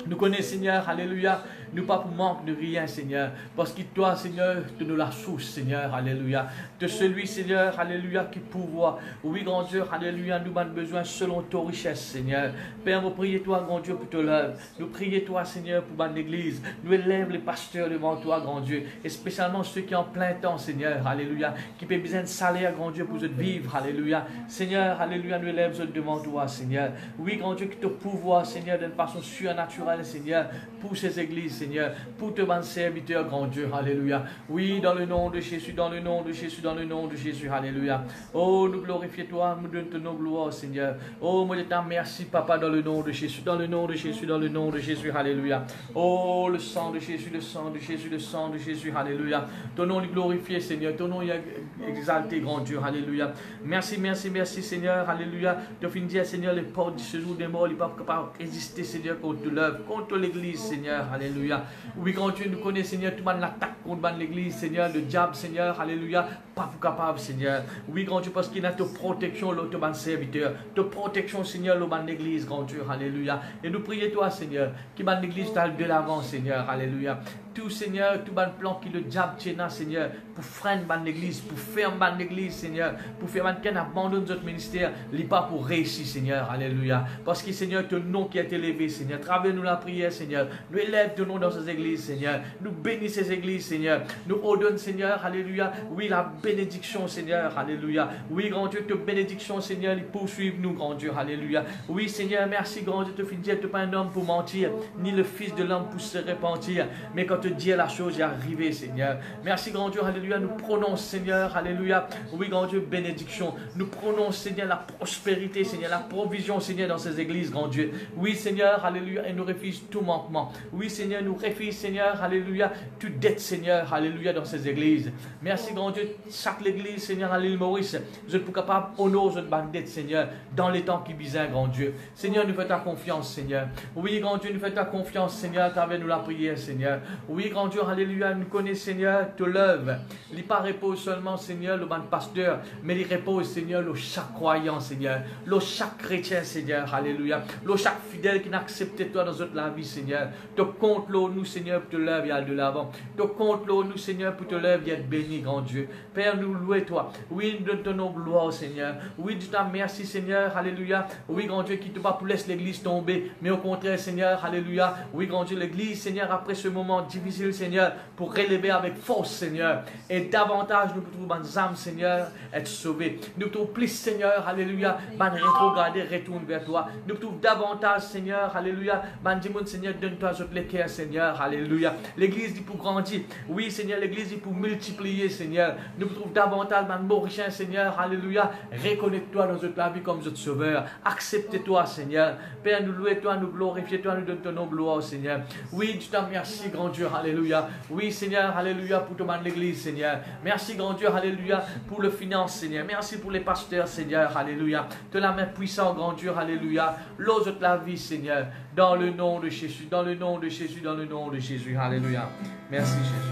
Nous connaissons, Seigneur, alléluia, nous pas pour manque de rien, Seigneur, parce que toi, Seigneur, tu nous la source, Seigneur, alléluia, de celui, Seigneur, alléluia, qui pourvoit. Oui, grand Dieu, alléluia, nous avons besoin selon ta richesse, Seigneur. Père, nous prions toi, grand Dieu, pour te l'œuvre. Nous prions toi, Seigneur, pour l'église. Nous élève les pasteurs devant toi, grand Dieu, et spécialement ceux qui ont plein temps, Seigneur, alléluia, qui peuvent besoin de salaire, grand Dieu, pour vivre, alléluia. Seigneur, alléluia, nous élève devant toi, Seigneur. Oui, grand Dieu, qui te pourvoit, Seigneur, d'une façon surnaturelle, Seigneur, pour ces églises, Seigneur, pour te ban serviteurs, grand Dieu, alléluia. Oui, dans le nom de Jésus, dans le nom de Jésus, dans le nom de Jésus, alléluia. Oh, nous glorifions toi, nous donnons nos gloires, Seigneur. Oh, moi, je t'en remercie, Papa, dans le nom de Jésus, dans le nom de Jésus, dans le nom de Jésus, alléluia. Oh, le sang de Jésus, le sang de Jésus, le sang de Jésus, alléluia. Ton nom est glorifié, Seigneur, ton nom est exalté, grand Dieu, alléluia. Merci, merci, merci, Seigneur, alléluia. De finir dire, Seigneur, les portes de ce jour des morts, ils ne peuvent pas résister, Seigneur, contre l'œuvre, contre l'église, Seigneur, alléluia. Oui, quand tu nous connais, Seigneur, tout le monde l'attaque contre l'église, Seigneur, le diable, Seigneur, alléluia, pas pour capable, Seigneur. Oui, grand Dieu, parce qu'il a ta protection, l'autre serviteur, ta protection, Seigneur, l'église, grand Dieu, alléluia. Et nous prions toi, Seigneur, qui m'a l'église de l'avant, Seigneur, alléluia. Tout, Seigneur, tout bon plan qui le diable tient, Seigneur, pour freiner l'église, pour faire l'église, Seigneur, pour faire qu'un abandonne notre ministère, il n'est pas pour réussir, Seigneur, alléluia. Parce que, Seigneur, ton nom qui a été élevé, Seigneur, travers nous la prière, Seigneur, nous élève ton nom dans ces églises, Seigneur, nous bénissons ces églises, Seigneur, nous ordonne, Seigneur, alléluia, oui, la bénédiction, Seigneur, alléluia, oui, grand Dieu, ta bénédiction, Seigneur, il poursuive nous, grand Dieu, alléluia, oui, Seigneur, merci, grand Dieu, te fin dire, tu n'es pas un homme pour mentir, ni le fils de l'homme pour se repentir, mais quand te dire la chose est arrivée, Seigneur, merci, grand Dieu, alléluia, nous prononce, Seigneur, alléluia, oui, grand Dieu, bénédiction, nous prononce, Seigneur, la prospérité, Seigneur, la provision, Seigneur, dans ces églises, grand Dieu, oui, Seigneur, alléluia, et nous refuse tout manquement, oui, Seigneur, nous refuse, Seigneur, alléluia, toute dette, Seigneur, alléluia, dans ces églises, merci, grand Dieu, chaque église, Seigneur, à l'île Maurice, vous êtes capable d'honorer notre banque dette, Seigneur, dans les temps qui visent, grand Dieu, Seigneur, nous faisons ta confiance, Seigneur, oui, grand Dieu, nous faisons ta confiance, Seigneur, travers nous la prière, Seigneur, oui, grand Dieu, alléluia, nous connaissons, Seigneur, te l'œuvre, il pas repose seulement, Seigneur, le ban pasteur, mais il repose, Seigneur, le chaque croyant, Seigneur, le chaque chrétien, Seigneur, alléluia, le chaque fidèle qui n'a accepté toi dans notre la vie, Seigneur, te compte nous, Seigneur, pour te l'œuvre, il y a de l'avant, te compte nous, Seigneur, pour te l'œuvre, il y a de béni, grand Dieu, Père, nous louons toi, oui, nous donnons gloire, Seigneur, oui, Dieu t'en merci, Seigneur, alléluia, oui, grand Dieu, qui te pas pour laisser l'église tomber, mais au contraire, Seigneur, alléluia, oui, grand Dieu, l'église, Seigneur, après ce moment difficile, Seigneur, pour relever avec force, Seigneur, et davantage, nous pouvons nos âmes, Seigneur, être sauvés, nous pouvons plus, Seigneur, alléluia, rétrograder, retourner vers toi, nous pouvons davantage, Seigneur, alléluia, dis-moi, Seigneur, donne-toi les cœurs, Seigneur, alléluia, l'église dit pour grandir, oui, Seigneur, l'église dit pour multiplier, Seigneur, nous pouvons davantage, Mauricien, Seigneur, alléluia, reconnecte-toi dans notre vie comme notre sauveur, accepte-toi, Seigneur, Père, nous louons toi, nous glorifions toi, nous donnons ton gloire, Seigneur, oui, tu t'en merci, grand Dieu, alléluia, oui, Seigneur, alléluia, pour ton l'église, Seigneur, merci, grand Dieu, alléluia, pour le finance, Seigneur, merci pour les pasteurs, Seigneur, alléluia, de la main puissante, grand Dieu, alléluia, l'ose de la vie, Seigneur, dans le nom de Jésus, dans le nom de Jésus, dans le nom de Jésus, alléluia, merci, Jésus.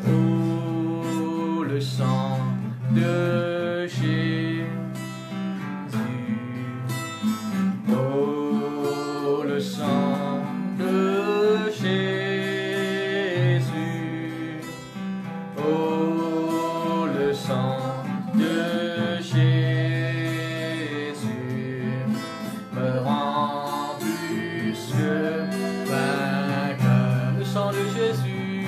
Oh, le sang de Jésus, oh, le sang de Jésus, oh, le sang de Jésus me rend plus que vainqueur. Le sang de Jésus,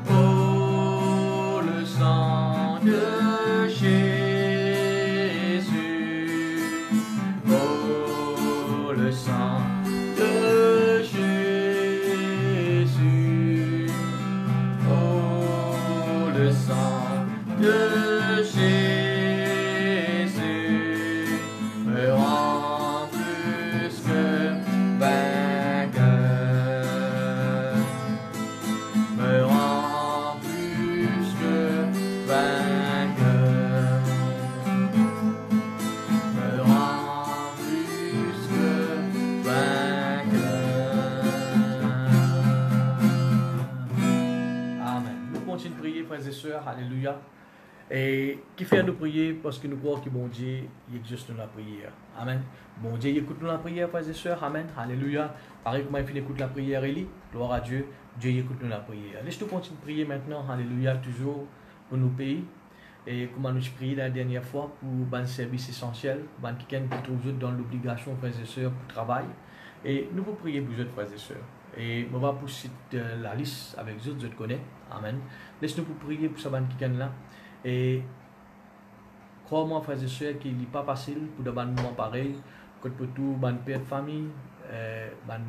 oh, le sang de Jésus, oh, le sang de Jésus, oh, le sang de Jésus me rend plus que vainqueur, me rend plus que vainqueur, me rend plus que vainqueur. Amen. Nous continuons de prier, frères et sœurs. Alléluia. Et qui fait nous prier parce que nous croyons que bon Dieu il existe dans la prière. Amen. Bon Dieu il écoute nous la prière, frères et sœurs. Amen. Alléluia. Pareil comme il écoute la prière, Élie. Gloire à Dieu. Dieu écoute nous la prière. Laisse-nous continuer de prier maintenant. Alléluia. Toujours pour nos pays. Et comment nous prions la dernière fois pour un service essentiel, pour quelqu'un qui trouve dans l'obligation, frères et sœurs, pour travail. Et nous vous prier pour vous, frères et sœurs. Et on va poursuivre la liste avec vous, je te connais. Amen. Laisse-nous vous prier pour ce quelqu'un là. Et crois-moi, frères et sœurs, qu'il n'est pas facile pour des moments pareils, que pour tout, ban père de famille,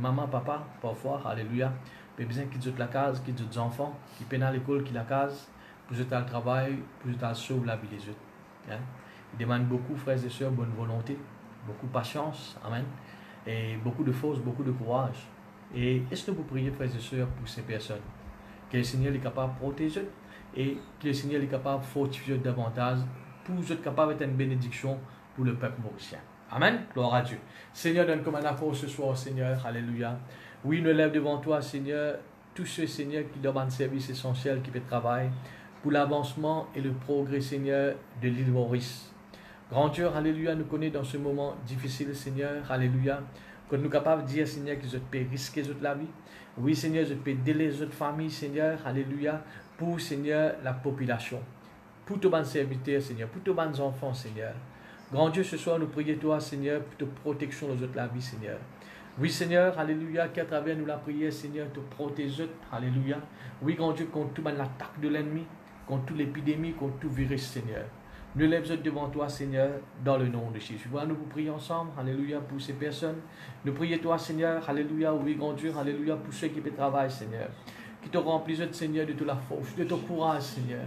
maman, papa, parfois, alléluia, mais besoin qu'ils aient la case, qu'ils aient des enfants, qui peinent à l'école, qui la case, pour jeter le travail, pour jeter sauver la vie des autres. Hein? Il demande beaucoup, frères et sœurs, bonne volonté, beaucoup de patience, amen, et beaucoup de force, beaucoup de courage. Et est-ce que vous priez, frères et sœurs, pour ces personnes? Que le Seigneur est capable de protéger et que le Seigneur est capable de fortifier davantage pour être capable d'être une bénédiction pour le peuple mauricien. Amen. Gloire à Dieu. Seigneur, donne comme un apport ce soir, Seigneur. Alléluia. Oui, nous lève devant toi, Seigneur, tous ceux, Seigneur, qui demandent un service essentiel, qui fait travail pour l'avancement et le progrès, Seigneur, de l'île Maurice. Grand Dieu, alléluia, nous connaissons dans ce moment difficile, Seigneur. Alléluia. Que nous sommes capables de dire, Seigneur, que je peux risquer la vie. Oui, Seigneur, je peux aider les autres familles, Seigneur. Alléluia. Pour, Seigneur, la population. Pour tous les serviteurs, Seigneur. Pour tous les enfants, Seigneur. Grand Dieu, ce soir, nous prions toi, Seigneur, pour ta protection aux autres la vie, Seigneur. Oui, Seigneur, alléluia, qu'à travers nous la prière, Seigneur, te protéger, alléluia. Oui, grand Dieu, contre toute l'attaque de l'ennemi, contre toute l'épidémie, contre tout virus, Seigneur. Nous lèvons devant toi, Seigneur, dans le nom de Jésus. Voilà, nous vous prions ensemble, alléluia, pour ces personnes. Nous prions toi, Seigneur, alléluia, oui, grand Dieu, alléluia, pour ceux qui peuvent travailler, Seigneur. Qui te remplissent, Seigneur, de toute la force, de ton courage, Seigneur.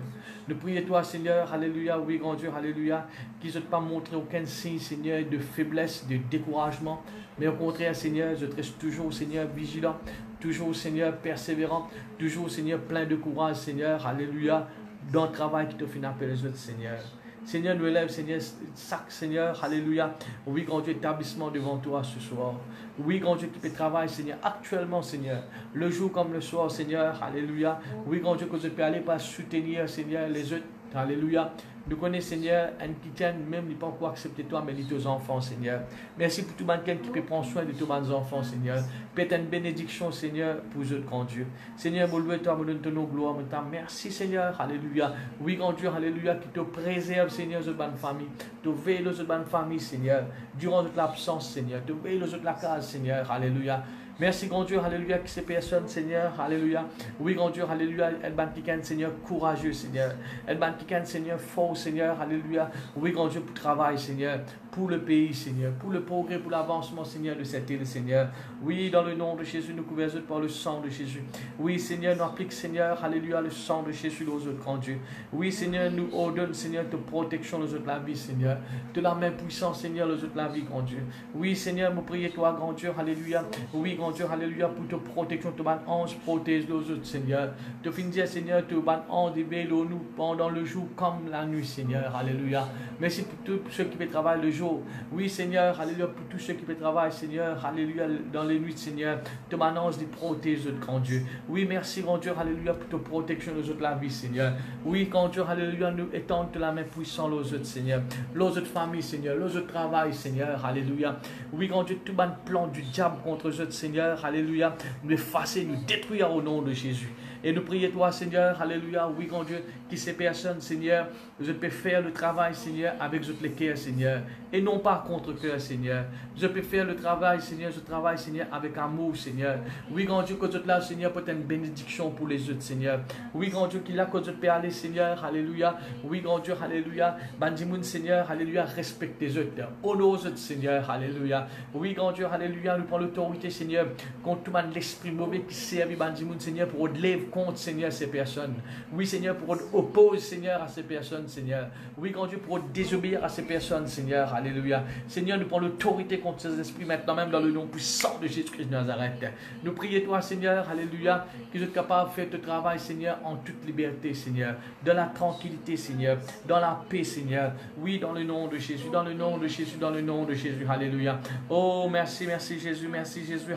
Nous prions toi, Seigneur, alléluia, oui, grand Dieu, alléluia, qu'ils ne pas montré aucun signe, Seigneur, de faiblesse, de découragement, mais au contraire, Seigneur, je te reste toujours, Seigneur, vigilant, toujours, Seigneur, persévérant, toujours, Seigneur, plein de courage, Seigneur, alléluia, dans le travail qui te fait appeler les autres, Seigneur. Seigneur, nous élève, Seigneur, chaque Seigneur, alléluia. Oui, grand Dieu, établissement devant toi ce soir. Oui, grand Dieu, qui peut travailler, Seigneur, actuellement, Seigneur, le jour comme le soir, Seigneur, alléluia. Oui, grand Dieu, que je peux aller pas soutenir, Seigneur, les autres, alléluia. Nous connaissons, Seigneur, un qui tient, même n'est pas encore accepté toi, mais les deux enfants, Seigneur. Merci pour tout le monde qui peut prendre soin de tous les enfants, Seigneur. Peut-être une bénédiction, Seigneur, pour eux, grand Dieu. Seigneur, me louer toi, me donne ton gloire, merci, Seigneur, alléluia. Oui, grand Dieu, alléluia, qui te préserve, Seigneur, de bonne famille. Te veille de bonne famille, Seigneur. Durant toute l'absence, Seigneur. Te veille de la case, Seigneur, alléluia. Merci, grand Dieu, alléluia, que ces personnes, Seigneur, alléluia. Oui, grand Dieu, alléluia, elles banent quelqu'un, Seigneur, courageux, Seigneur. Elles banent quelqu'un, Seigneur, fort, Seigneur, alléluia. Oui, grand Dieu, pour le travail, Seigneur, pour le pays, Seigneur, pour le progrès, pour l'avancement, Seigneur, de cette île, Seigneur. Oui, dans le nom de Jésus, nous couvrons par le sang de Jésus. Oui, Seigneur, nous applique, Seigneur, alléluia, le sang de Jésus aux autres, grand Dieu. Oui, Seigneur, nous ordonne, Seigneur, de protection aux autres la vie, Seigneur. De la main puissante, Seigneur, aux autres la vie, grand Dieu. Oui, Seigneur, nous prions toi, grand Dieu, alléluia. Oui, grand Dieu, alléluia, pour ta protection, ton ange protège les autres, Seigneur. Te finir, Seigneur, ton ange éveille nous pendant le jour comme la nuit, Seigneur, alléluia. Merci pour tous ceux qui peuvent travailler le jour. Oui, Seigneur, alléluia, pour tous ceux qui peuvent travailler, Seigneur, alléluia, dans les nuits, Seigneur. Ton ange les protège, grand Dieu. Oui, merci, grand Dieu, alléluia, pour ta protection, les autres, la vie, Seigneur. Oui, grand Dieu, alléluia, nous étendons la main puissante, les autres, Seigneur. Les autres familles, Seigneur, les autres travail, Seigneur, alléluia. Oui, grand Dieu, tout le plan du diable contre les autres, Seigneur, alléluia, nous effacer, nous détruire au nom de Jésus. Et nous prions toi, Seigneur, alléluia, oui, grand Dieu, qui ces personnes, Seigneur, je peux faire le travail, Seigneur, avec les cœurs, Seigneur, et non pas contre cœur, Seigneur. Je peux faire le travail, Seigneur, je travaille, Seigneur, avec amour, Seigneur. Oui, grand Dieu, que tu là, Seigneur, peut être une bénédiction pour les autres, Seigneur. Oui, grand Dieu, qu'il a que tu peux aller, Seigneur, alléluia. Oui, grand Dieu, alléluia. Bandimoun, Seigneur, alléluia, respecte les autres. Honore les autres, Seigneur, alléluia. Oui, grand Dieu, alléluia, nous prenons l'autorité, Seigneur, contre tout l'esprit mauvais qui servent Bandimoun, Seigneur, pour lever contre, Seigneur, ces personnes. Oui, Seigneur, pour opposer, Seigneur, à ces personnes, Seigneur. Oui, grand Dieu, pour désobéir à ces personnes, Seigneur, alléluia. Seigneur, nous prenons l'autorité contre ces esprits maintenant, même dans le nom puissant de Jésus-Christ de Nazareth. Nous prions toi, Seigneur, alléluia, que tu es capable de faire ton travail, Seigneur, en toute liberté, Seigneur, dans la tranquillité, Seigneur, dans la paix, Seigneur. Oui, dans le nom de Jésus, dans le nom de Jésus, dans le nom de Jésus, alléluia. Oh, merci, merci Jésus,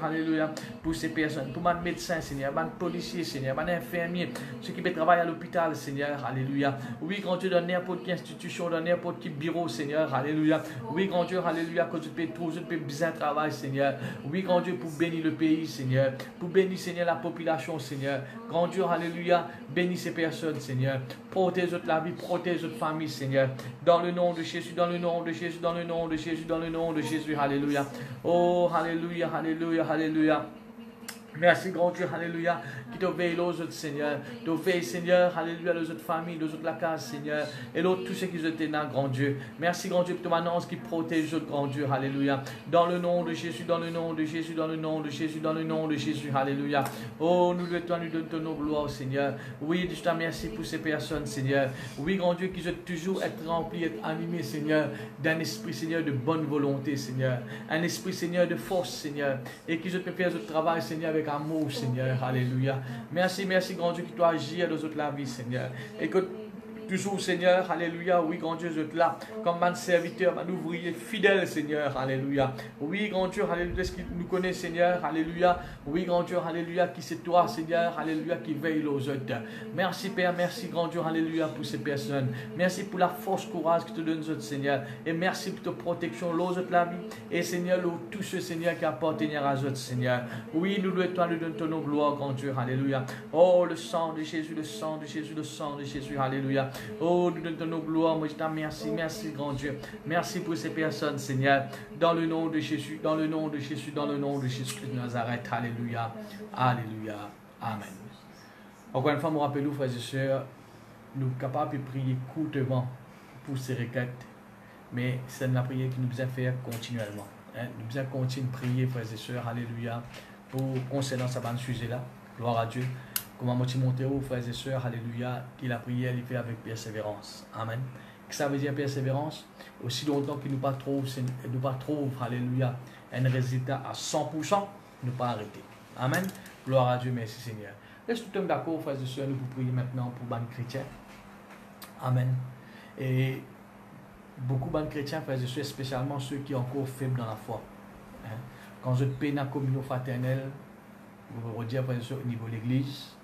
alléluia, pour ces personnes, pour mon médecin, Seigneur, mon policier, Seigneur, pas d'infirmiers, ceux qui peuvent travailler à l'hôpital, Seigneur, alléluia. Oui, grand Dieu, dans n'importe quelle institution, dans n'importe quel bureau, Seigneur, alléluia. Oui, grand Dieu, alléluia, que tu peux trouver, tu peux bien travailler, Seigneur. Oui, grand Dieu, pour bénir le pays, Seigneur, pour bénir, Seigneur, la population, Seigneur. Grand Dieu, alléluia, bénis ces personnes, Seigneur. Protège la vie, protège notre famille, Seigneur. Dans le nom de Jésus, dans le nom de Jésus, dans le nom de Jésus, dans le nom de Jésus, alléluia. Oh, alléluia, alléluia, alléluia. Merci, grand Dieu, alléluia, qui te veille aux autres, Seigneur. Te veille, Seigneur, alléluia, aux autres familles, aux autres la case, Seigneur. Et l'autre, tous ceux qui étaient là, grand Dieu. Merci, grand Dieu, pour ton annonce qui protège notre grand Dieu, alléluia. Dans le nom de Jésus, dans le nom de Jésus, dans le nom de Jésus, dans le nom de Jésus, alléluia. Oh, nous donnons nos gloires, Seigneur. Oui, je te remercie pour ces personnes, Seigneur. Oui, grand Dieu, qui veulent toujours être remplis, être animés, Seigneur, d'un esprit, Seigneur, de bonne volonté, Seigneur. Un esprit, Seigneur, de force, Seigneur. Et qui veulent faire ce travail, Seigneur, avec amour, Seigneur, alléluia. Merci, merci, grand Dieu, qui doit agir dans notre la vie, Seigneur. Et que toujours, Seigneur, alléluia, oui, grand Dieu, je suis là, comme un serviteur, un ouvrier fidèle, Seigneur, alléluia. Oui, grand Dieu, alléluia, ce qui nous connaît, Seigneur, alléluia. Oui, grand Dieu, alléluia, qui c'est toi, Seigneur, alléluia, qui veille aux autres. Merci, Père, merci, grand Dieu, alléluia, pour ces personnes. Merci pour la force, courage que tu donnes, autres, Seigneur. Et merci pour ta protection, aux autres, la vie. Et, Seigneur, tous ceux, Seigneur, qui appartiennent à autres, Seigneur. Oui, nous devons nous donner ton gloire, grand Dieu, alléluia. Oh, le sang de Jésus, le sang de Jésus, le sang de Jésus, alléluia. Oh, nous donnons nos gloires, moi je t'en remercie, merci grand Dieu. Merci pour ces personnes, Seigneur. Dans le nom de Jésus, dans le nom de Jésus, dans le nom de Jésus de Nazareth. Alléluia, alléluia, amen. Encore une fois, je me rappelle, frères et sœurs, nous sommes capables de prier courtement pour ces requêtes, mais c'est la prière qui nous besoin faire continuellement. Hein? Nous besoin continuer de prier, frères et sœurs, alléluia, pour concernant ce sujet-là. Gloire à Dieu. Comment moi monter aux frères et sœurs, alléluia, que la prière il fait avec persévérance. Amen. Que ça veut dire persévérance? Aussi longtemps qu'il ne pas trouve, alléluia, un résultat à 100%, ne pas arrêter. Amen. Gloire à Dieu, merci Seigneur. Est-ce que tout le monde d'accord, frères et sœurs, nous vous prier maintenant pour les chrétiens? Amen. Et beaucoup de chrétiens, frères et sœurs, spécialement ceux qui sont encore faibles dans la foi. Hein? Quand je paie dans la communion fraternelle, vous vous redire, frères et sœurs, au niveau de l'église,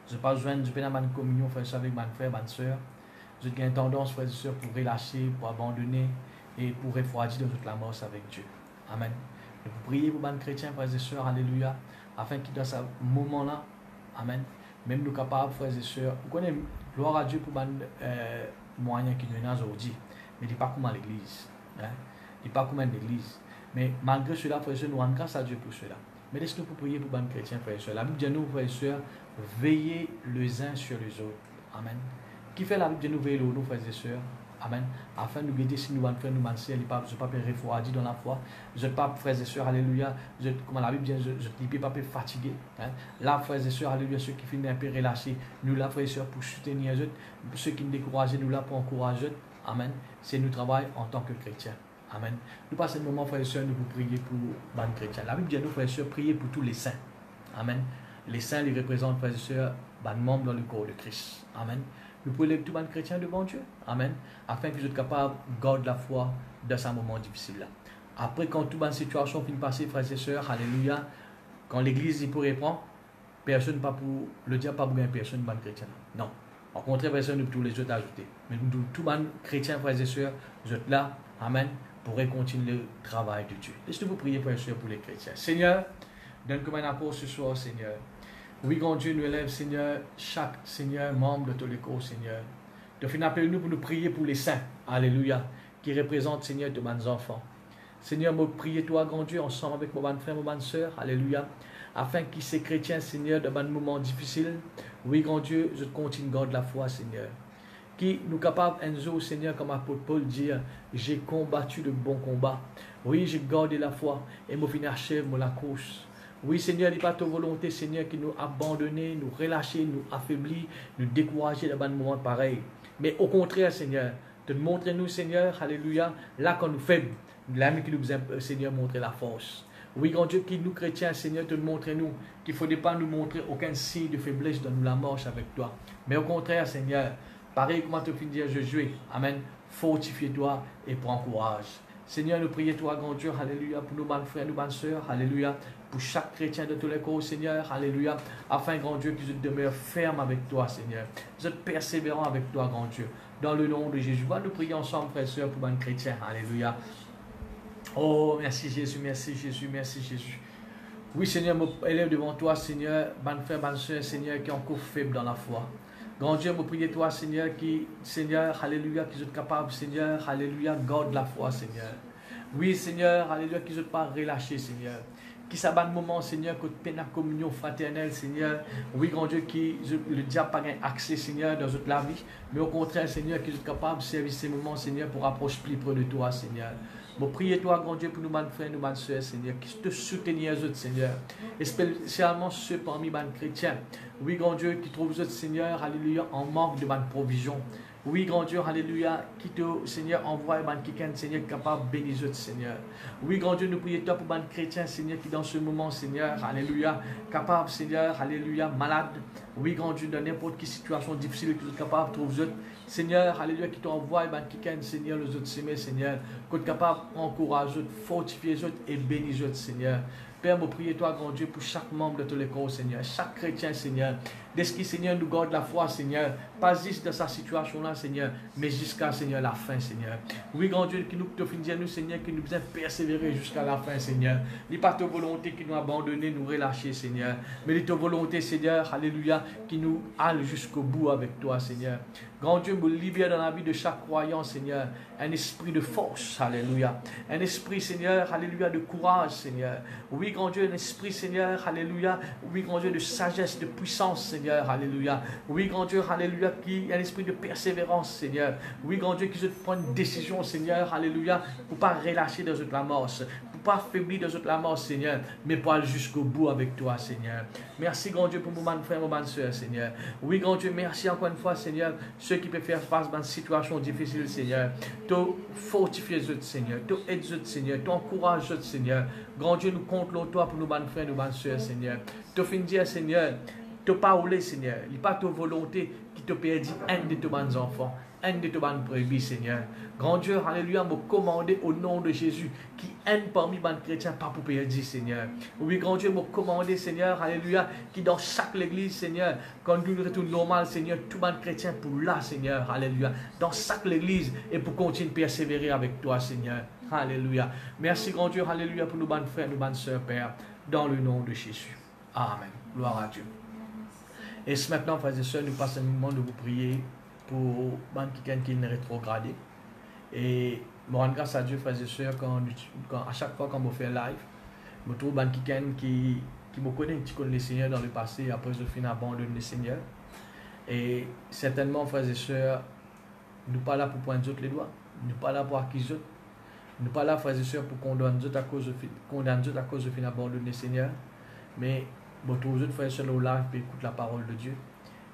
je ne pas besoin de faire une communion, frère, avec mes frères, mes soeurs. Je ai tendance, frères et sœurs, pour relâcher, pour abandonner et pour refroidir dans toute la mort avec Dieu. Amen. Et vous priez pour les chrétiens, frères et sœurs, alléluia, afin qu'ils dans ce moment-là, amen, même nous capables, frères et sœurs, vous connaissez, gloire à Dieu pour les moyens qui nous ont aujourd'hui, mais il n'est pas comme à l'église. Hein? Il n'est pas comme à l'église. Mais malgré cela, frères et sœurs, nous rendons grâce à Dieu pour cela. Mais laissez-nous pour prier pour les chrétiens, frères et sœurs. La Bible dit à nous, frères et sœurs, veillez les uns sur les autres. Amen. Qui fait la Bible de nous veiller nous, frères et sœurs? Amen. Afin de nous guider si nous allons faire nous mentir, je ne suis pas refroidi dans la foi. Je ne suis pas, frères et sœurs, alléluia. Comme la Bible dit, je ne suis pas fatigué. Hein? Là, frères et sœurs, alléluia, ceux qui finissent un peu relâchés, nous là, frères et sœurs, pour soutenir les autres. Ceux qui nous découragent, nous là, pour encourager. Amen. C'est nous travail en tant que chrétiens. Amen. Nous passons le moment, frères et sœurs, nous vous prier pour les chrétiens. La Bible dit à nous, frères et sœurs, prier pour tous les saints. Amen. Les saints les représentent, frères et sœurs, les membres dans le corps de Christ. Amen. Nous pouvons tous les chrétiens devant Dieu. Amen. Afin que vous soyez capables de garder la foi dans ce moment difficile-là. Après, quand toute la situation finit de passer, frères et sœurs, alléluia, quand l'église y pourrait prendre, personne pas pour le diable, pas pour gagner personne, les chrétiens. Non. Au contraire, personne ne peut tous les autres ajouter. Mais nous, tous les chrétiens, frères et sœurs, vous êtes là. Amen. Pourrait continuer le travail de Dieu. Laissez-nous vous prier, frères et sœurs, pour les chrétiens. Seigneur, donne comme un apport ce soir, Seigneur. Oui, grand Dieu, nous élève, Seigneur, chaque Seigneur, membre de tous les corps, Seigneur. De finir appelle nous pour nous prier pour les saints, alléluia, qui représentent, Seigneur, de mes enfants. Seigneur, moi, priez toi, grand Dieu, ensemble avec mon frère, mon soeur, alléluia, afin qu'ils ces chrétiens, Seigneur, dans un moment difficile, oui, grand Dieu, je continue de garder la foi, Seigneur. Qui nous capables, Enzo, Seigneur, comme apôtre Paul, dire, j'ai combattu le bon combat. Oui, j'ai gardé la foi et mon fin achève la course. Oui, Seigneur, il n'est pas ta volonté, Seigneur, qui nous abandonner, nous relâcher, nous affaiblir, nous décourager dans un moment pareil. Mais au contraire, Seigneur, de montrer nous, Seigneur, alléluia, là quand nous faibles, l'ami qui nous a, Seigneur, montrer la force. Oui, grand Dieu, qui nous chrétiens, Seigneur, de montrer nous qu'il ne faudrait pas nous montrer aucun signe de faiblesse dans la marche avec toi. Mais au contraire, Seigneur, pareil, comment te finir, je joue. Amen. Fortifie-toi et prends courage. Seigneur, nous prions toi, grand Dieu, alléluia, pour nos bonnes frères, nos bonnes sœurs, alléluia, pour chaque chrétien de tous les corps, Seigneur, alléluia, afin, grand Dieu, qu'ils demeurent fermes avec toi, Seigneur. Vous êtes persévérants avec toi, grand Dieu. Dans le nom de Jésus, nous prions ensemble, frères et sœurs, pour nos chrétiens, alléluia. Oh, merci Jésus, merci Jésus, merci Jésus. Oui, Seigneur, me élève devant toi, Seigneur, bonne frère, bonne sœur, Seigneur, qui est encore faible dans la foi. Grand Dieu, me prie toi, Seigneur, Seigneur, alléluia, qui sont capables, Seigneur, alléluia, garde la foi, Seigneur. Oui, Seigneur, alléluia, qui ne sont pas relâchés, Seigneur. Qui s'abat de moment, Seigneur, que peine la communion fraternelle, Seigneur. Oui, grand Dieu, qui le diable n'a pas accès, Seigneur, dans toute la vie. Mais au contraire, Seigneur, qui sont capables de servir ces moments, Seigneur, pour approcher plus près de toi, Seigneur. Je prie toi, grand Dieu, pour nous, bonnes frères, nous, bonnes sœurs, Seigneur, qui te soutiennent, Seigneur. Et spécialement ceux parmi les chrétiens. Oui, grand Dieu, qui trouvent, Seigneur, alléluia, en manque de bonne provision. Oui, grand Dieu, alléluia, qui te, Seigneur, envoie quelqu'un, Seigneur, capable de bénir, Seigneur. Oui, grand Dieu, nous prions toi pour les chrétiens, Seigneur, qui dans ce moment, Seigneur, alléluia, capable, Seigneur, alléluia, malade. Oui, grand Dieu, dans n'importe quelle situation difficile, qui sont capables de trouver, Seigneur, alléluia, qui t'envoie, quelqu'un, Seigneur, les autres semés, Seigneur, qui est capable d'encourager, fortifier, et bénir, Seigneur. Père, me prier toi, grand Dieu, pour chaque membre de tous les corps, Seigneur, chaque chrétien, Seigneur. Dès qui, Seigneur, nous garde la foi, Seigneur. Pas juste dans sa situation-là, Seigneur, mais jusqu'à, Seigneur, la fin, Seigneur. Oui, grand Dieu, qui nous te finit, nous, Seigneur, qui nous besoin persévérer jusqu'à la fin, Seigneur. N'est pas ta volonté qui nous abandonner, nous relâcher, Seigneur. Mais ta volonté, Seigneur, alléluia, qui nous aille jusqu'au bout avec toi, Seigneur. Grand Dieu, me libère dans la vie de chaque croyant, Seigneur, un esprit de force, alléluia. Un esprit, Seigneur, alléluia, de courage, Seigneur. Oui, grand Dieu, un esprit, Seigneur, alléluia. Oui, grand Dieu, de sagesse, de puissance, Seigneur, alléluia. Oui, grand Dieu, alléluia, qui a un esprit de persévérance, Seigneur. Oui, grand Dieu, qui se prend une décision, Seigneur, alléluia, pour ne pas relâcher dans toute la mort, pour ne pas affaiblir dans toute la mort, Seigneur, mais pour aller jusqu'au bout avec toi, Seigneur. Merci, grand Dieu, pour mon frère, mon soeur, Seigneur. Oui, grand Dieu, merci encore une fois, Seigneur, ceux qui peuvent faire face à une situation difficile, Seigneur. Te fortifier, Seigneur. Te aider, Seigneur. Te encourager, Seigneur. Grand Dieu, nous comptons toi pour nos bonnes frères, nos bonnes soeurs, Seigneur. Te fin dire, Seigneur, te parler, Seigneur. Il n'est pas ta volonté qui te perdit un de tes bons enfants, un de tes bonnes brebis, Seigneur. Grand Dieu, alléluia, me commander au nom de Jésus, qui aime parmi les chrétiens, pas pour perdre, Seigneur. Oui, grand Dieu, me commander, Seigneur, alléluia, qui dans chaque église, Seigneur, quand nous retournons normal, Seigneur, tout le chrétien pour là, Seigneur, alléluia, dans chaque église, et pour continuer de persévérer avec toi, Seigneur. Alléluia. Merci, grand Dieu, alléluia, pour nos bonnes frères, nos bonnes sœurs, Père, dans le nom de Jésus. Amen. Gloire à Dieu. Et ce maintenant, frères et sœurs, nous passons un moment de vous prier pour quelqu'un qui est rétrogradé. Et je rends grâce à Dieu, frères et sœurs, à chaque fois qu'on me fait live, je trouve quelqu'un qui me connaît, qui connaît le Seigneur dans le passé, après je finis abandonner le Seigneur. Et certainement, frères et sœurs, nous ne sommes pas là pour pointer les doigts, nous ne sommes pas là pour accuser, nous ne sommes pas là, frères et sœurs, pour condamner à cause de fin abandonner le Seigneur. Mais je trouve les frères et sœurs au live et écoute la parole de Dieu.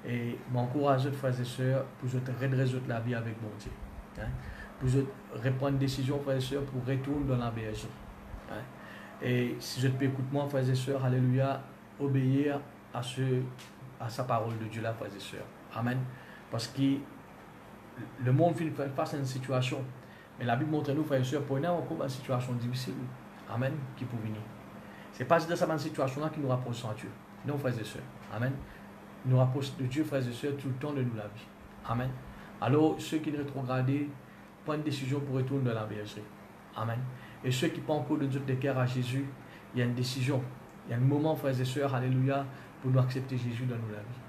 Et m'encourage les frères et sœurs pour redresser la vie avec mon Dieu. Hein? Pour répondre une décision, frères et sœurs, pour retourner dans la bergerie. Hein? Et si je peux écouter moi, frères et sœurs, alléluia, obéir à sa parole de Dieu là, frères et sœurs. Amen. Parce que le monde fait face à une situation. Mais la Bible montre nous, frères et sœurs, pour nous encore une situation difficile. Amen. Qui peut venir. Ce n'est pas dans cette situation-là qui nous rapproche de Dieu. Non, frères et sœurs. Amen. Nous rapproche de Dieu, frères et sœurs, tout le temps de nous la vie. Amen. Alors, ceux qui rétrogradent, prennent une décision pour retourner dans la bergerie. Amen. Et ceux qui ne pas encore de Dieu de cœur à Jésus, il y a une décision. Il y a un moment, frères et sœurs, alléluia, pour nous accepter Jésus dans nous la vie.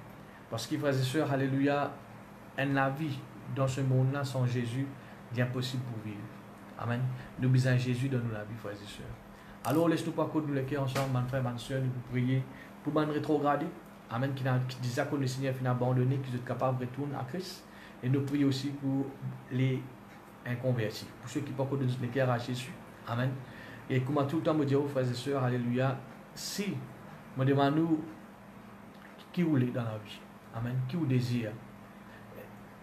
Parce que, frères et sœurs, alléluia, la vie dans ce monde-là sans Jésus, c'est impossible pour vivre. Amen. Nous besoin Jésus dans nous la vie, frères et sœurs. Alors, laisse-nous pas nous le cœur ensemble, mon frère, ma soeur, nous vous prier pour nous rétrograder. Amen. Qui disait que le Seigneur finit abandonné, qu'ils sont capables de retourner à Christ. Et nous prions aussi pour les inconvertis, pour ceux qui ne peuvent pas donner le cœur à Jésus. Amen. Et comme tout le temps, me dire aux frères et sœurs, alléluia, si, me demande nous, qui vous est dans la vie. Amen. Qui vous désire.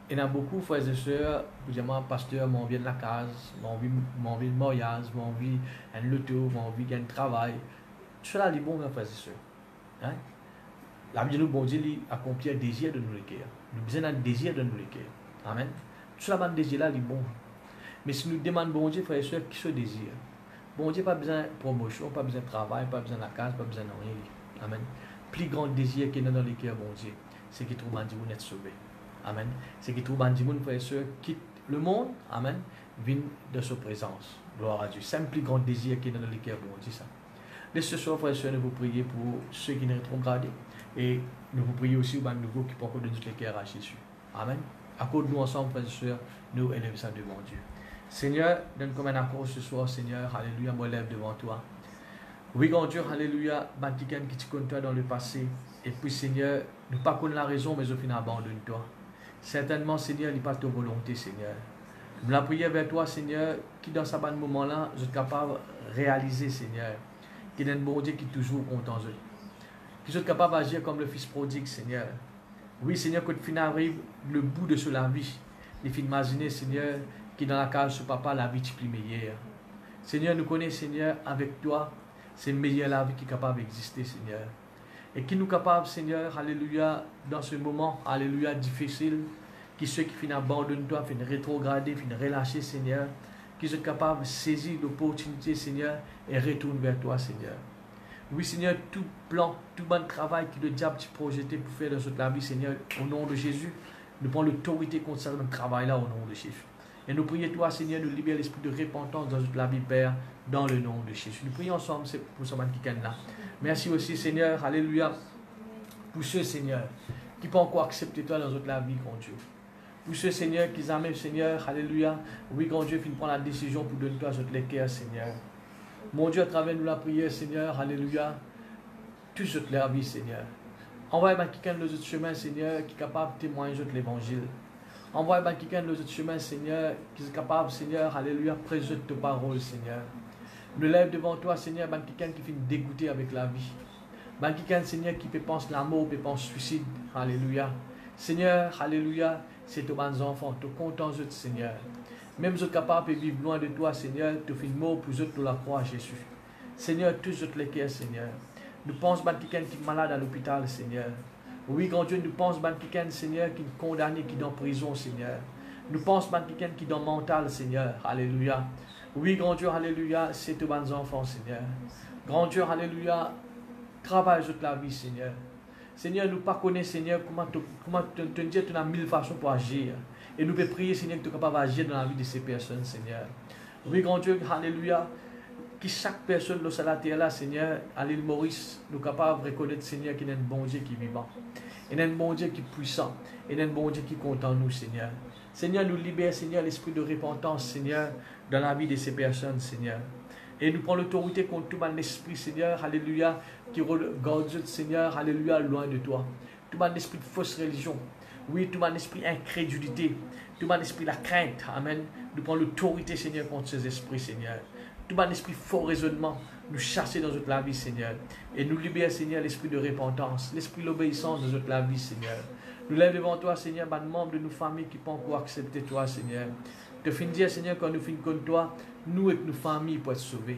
Il y en a beaucoup, frères et sœurs, vous dites, moi, pasteur, j'ai envie de la case, j'ai envie de mariage, j'ai envie d'un loto, j'ai envie d'un travail. Tout cela est bon, mes frères et sœurs. Hein? La Bible nous, bon Dieu, accomplit un désir de nous le cœur. Nous avons besoin d'un désir de nous le cœur. Amen. Tout cela, un désir là, est bon. Mais si nous demandons, bon Dieu, frères et sœurs, qui se désire? Bon Dieu, pas besoin de promotion, pas besoin de travail, pas besoin de la case, pas besoin de rien. Amen. Plus grand désir qu'il y a dans les cœurs, bon Dieu, c'est qu'il trouve Bandi Moun être sauvé. Amen. C'est qu'il trouve Bandi Moun, frères et sœurs, quitte le monde, amen, viennent de sa présence. Gloire à Dieu. C'est un plus grand désir qu'il y a dans les cœurs, bon Dieu, ça. Et ce soir, frères et sœurs, nous vous prions pour ceux qui ne rétrogradent. Et nous vous prions aussi pour les nouveaux qui peuvent encore donner les cœurs à Jésus. Amen. Accorde-nous ensemble, frères et sœurs, nous élèvons ça devant Dieu. Seigneur, donne comme un accord ce soir, Seigneur, alléluia, moi lève devant toi. Oui, grand Dieu, alléluia, Bantikan qui te connaît toi dans le passé. Et puis, Seigneur, nous ne pas connaître la raison, mais au final, abandonne-toi. Certainement, Seigneur, il n'est pas ta volonté, Seigneur. Nous la prière vers toi, Seigneur, qui dans ce bon moment-là, je suis capable de réaliser, Seigneur, qu'il y a un bon Dieu qui est toujours content de qui est capable d'agir comme le Fils prodigue, Seigneur. Oui, Seigneur, quand tu arrive le bout de la vie, il faut imaginer, Seigneur, qui dans la case de papa, la vie est plus meilleure. Seigneur, nous connaissons, Seigneur, avec toi, c'est meilleure la vie qui est capable d'exister, Seigneur. Et qui nous est capable, Seigneur, alléluia, dans ce moment, alléluia, difficile, qui ceux qui finissent abandonner toi, finissent rétrograder, finissent relâcher, Seigneur, qui sont capables de saisir l'opportunité, Seigneur, et retourner vers toi, Seigneur. Oui, Seigneur, tout plan, tout bon travail que le diable a projeté pour faire dans notre vie, Seigneur, au nom de Jésus, nous prenons l'autorité contre ce travail-là au nom de Jésus. Et nous prions, toi, Seigneur, nous libère l'esprit de repentance dans notre vie, Père, dans le nom de Jésus. Nous prions ensemble pour ce moment qui est là. Merci aussi, Seigneur, alléluia, pour ceux, Seigneur, qui ne peuvent encore accepter toi dans notre vie, grand Dieu. Pour ceux, Seigneur, qui amènent, Seigneur, alléluia, oui, grand Dieu, qui prend la décision pour donner toi notre cœur, Seigneur. Mon Dieu, à travers nous la prière, Seigneur, alléluia, toute notre vie, Seigneur. Envoie quelqu'un de notre chemin, Seigneur, qui est capable de témoigner de l'évangile. Envoie quelqu'un de notre chemin, Seigneur, qui est capable, Seigneur, alléluia, présenter ta parole, Seigneur. Nous lève devant toi, Seigneur, quelqu'un qui finit dégoûté avec la vie. Quelqu'un, Seigneur, qui peut penser la mort, peut penser suicide, alléluia. Seigneur, alléluia, c'est tes bons enfants, tu es content de Seigneur. Même si tu es capable de vivre loin de toi, Seigneur, tu fais mort pour eux de la croix, Jésus. Seigneur, tous les cœurs, Seigneur. Nous pensons à quelqu'un qui est malade à l'hôpital, Seigneur. Oui, grand Dieu, nous pensons à quelqu'un, Seigneur, qui est condamné, qui est en prison, Seigneur. Nous pensons à quelqu'un qui est dans le mental, Seigneur. Alléluia. Oui, grand Dieu, alléluia, c'est tes bons enfants, Seigneur. Grand Dieu, alléluia, travaille toute la vie, Seigneur. Seigneur, nous ne connaissons pas, Seigneur, comment te dire que tu as 1000 façons pour agir. Et nous pouvons prier, Seigneur, que tu es capable d'agir dans la vie de ces personnes, Seigneur. Oui, grand Dieu, alléluia, que chaque personne dans la terre là, Seigneur, à l'île Maurice, nous sommes capables de reconnaître, Seigneur, qu'il y a un bon Dieu qui est vivant. Il y a un bon Dieu qui est puissant. Il y a un bon Dieu qui compte en nous, Seigneur. Seigneur, nous libère, Seigneur, l'esprit de repentance, Seigneur, dans la vie de ces personnes, Seigneur. Et nous prenons l'autorité contre tout mon esprit, Seigneur, alléluia, qui regarde, Seigneur, alléluia, loin de toi. Tout mon esprit de fausse religion. Oui, tout mon esprit incrédulité. Tout mon esprit la crainte. Amen. Nous prenons l'autorité, Seigneur, contre ces esprits, Seigneur. Tout mon esprit faux raisonnement. Nous chasser dans notre vie, Seigneur. Et nous libère, Seigneur, l'esprit de repentance. L'esprit d'obéissance dans notre vie, Seigneur. Nous lève devant toi, Seigneur, les membres de nos familles qui peuvent encore accepter toi, Seigneur. Te fin dire, Seigneur, quand nous finissons contre toi, nous et nos familles pour être sauvés.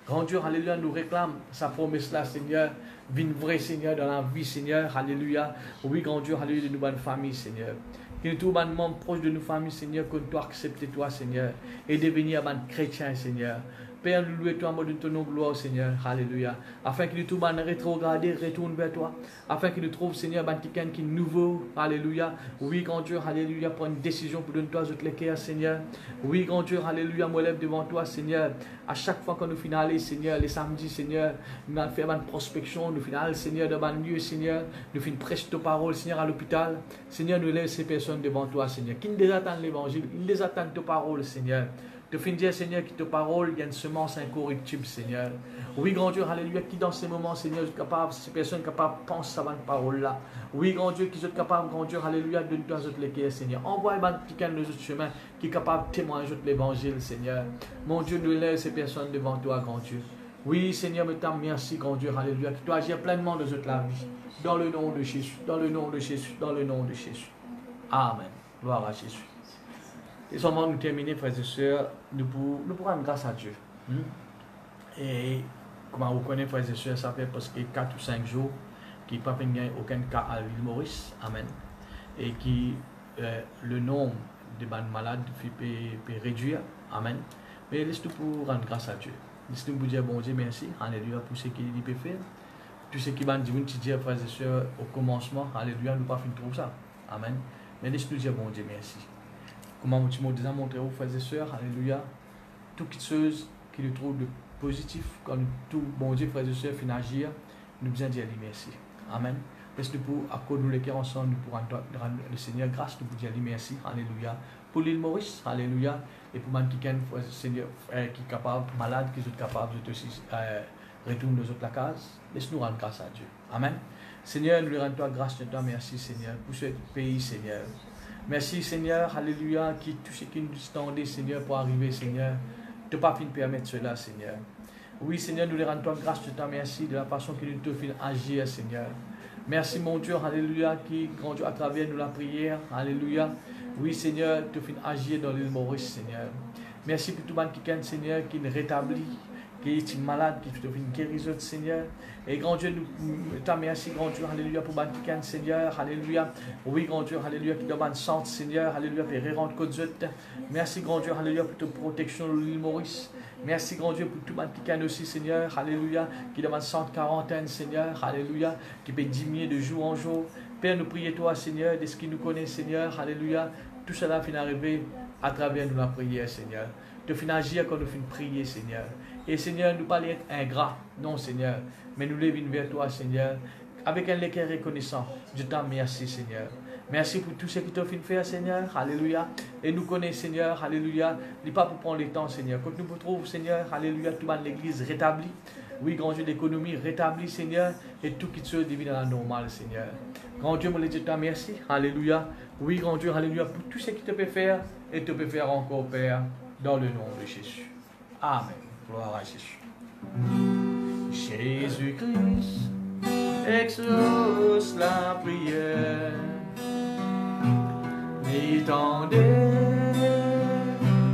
Grand Dieu, alléluia, nous réclame sa promesse là, Seigneur. Vigne vrai, Seigneur, dans la vie, Seigneur, alléluia. Oui, grand Dieu, alléluia, de nos bonnes familles, Seigneur. Que nous trouvons les membres proches de nos familles, Seigneur, que nous doit accepter toi, Seigneur, et devenir un chrétien, Seigneur. Père, nous louons toi en mode de ton nom, gloire, Seigneur, alléluia. Afin que nous trouvons un rétrogradé, retourne vers toi. Afin que nous trouvions, Seigneur, quelqu'un qui est nouveau, alléluia. Oui, grand Dieu, alléluia, prends une décision pour donner toi toutes les cœurs, Seigneur. Oui, grand Dieu, alléluia, moi lève devant toi, Seigneur. À chaque fois que nous finissons, Seigneur, les samedis, Seigneur, nous allons faire une prospection, nous finissons, Seigneur, dans un lieu, Seigneur. Nous finissons prêcher ta parole, Seigneur, à l'hôpital. Seigneur, nous lève ces personnes devant toi, Seigneur. Qui ne désattendent l'évangile, ils désattendent ta parole, Seigneur. Te fin dire, Seigneur, que ta parole, il y a une semence incorruptible, Seigneur. Oui, grand Dieu, alléluia, qui dans ces moments, Seigneur, est capable, ces personnes capables de penser à cette parole-là. Oui, grand Dieu, qui sont capables, grand Dieu, alléluia, de nous donner les cœurs, Seigneur. Envoie quelqu'un de notre chemin qui est capable de témoigner de l'évangile, Seigneur. Mon Dieu, nous lève ces personnes devant toi, grand Dieu. Oui, Seigneur, me t'aime, merci, grand Dieu, alléluia, que tu agis pleinement de toute la vie. Dans le nom de Jésus, dans le nom de Jésus, dans le nom de Jésus. Amen. Gloire à Jésus. Et seulement nous terminer, frères et sœurs, nous pourrons rendre grâce à Dieu. Et comment vous connaissez, frères et sœurs, ça fait presque 4 ou 5 jours qu'il n'y a aucun cas à l'île Maurice. Amen. Et qui le nombre des bandes malades, peut réduire. Amen. Mais laisse-nous pour rendre grâce à Dieu. Laisse-nous pour dire bon Dieu merci. Alléluia pour ce qu'il peut faire. Tout ce qui va nous dire, frères et sœurs, au commencement, alléluia, nous pas fini pour ça. Amen. Mais laisse-nous dire bon Dieu merci. Comment tu m'as déjà montré aux frères et sœurs, alléluia, toutes choses qui nous trouvent de positif, quand tout bon Dieu, frères et sœurs, finit agir, nous besoin dire merci. Amen. Laisse-nous pour accorder les cœurs ensemble, nous pour rendre le Seigneur grâce, nous pour dire merci, alléluia. Pour l'île Maurice, alléluia, et pour man qui est Seigneur, qui est capable, malade, qui est capable de aussi retourner dans la case, laisse-nous rendre grâce à Dieu. Amen. Seigneur, nous lui rendons toi grâce, nous te merci, Seigneur, pour ce pays, Seigneur. Merci, Seigneur, alléluia, qui tout ce qui nous tendait, Seigneur, pour arriver, Seigneur. Tu n'as pas fini de permettre cela, Seigneur. Oui, Seigneur, nous lui rendons toi grâce, nous te merci de la façon que nous te faisons agir, Seigneur. Merci, mon Dieu, alléluia, qui grandit à travers nous la prière, alléluia. Oui, Seigneur, tu fais agir dans l'île Maurice, Seigneur. Merci pour tout le monde qui est, Seigneur, qui nous rétablit, qui est malade, qui te fait une guérison, Seigneur. Et grand Dieu, nous te merci, grand Dieu, alléluia, pour le qui est, Seigneur, alléluia. Oui, grand Dieu, alléluia, qui demande santé, Seigneur, alléluia, pour rendre compte de merci, grand Dieu, alléluia, pour ta protection de l'île Maurice. Merci, grand Dieu, pour tout le monde qui est aussi, Seigneur, alléluia, qui demande santé quarantaine, Seigneur, alléluia, qui peut diminuer de jour en jour. Père, nous prions toi, Seigneur, de ce qui nous connaît, Seigneur, alléluia. Tout cela finit arriver à travers nous la prière, Seigneur. De finir agir quand nous finissons prier, Seigneur. Et Seigneur, nous pas être ingrats, non, Seigneur, mais nous levons vers toi, Seigneur, avec un cœur reconnaissant. Je t'en remercie, Seigneur. Merci pour tout ce que tu as fait faire, Seigneur, alléluia. Et nous connaissons, Seigneur, alléluia. Il n'est pas pour prendre le temps, Seigneur. Quand nous vous trouvons, Seigneur, alléluia, tout le monde l'église rétablie. Oui, grand Dieu, l'économie rétablie, Seigneur, et tout qui se divine dans la normale, Seigneur. Grand Dieu, je te remercie, alléluia. Oui, grand Dieu, alléluia, pour tout ce que tu peux faire, et tu peux faire encore, Père, dans le nom de Jésus. Amen. Gloire à Jésus. Jésus-Christ exauce la prière. N'étendez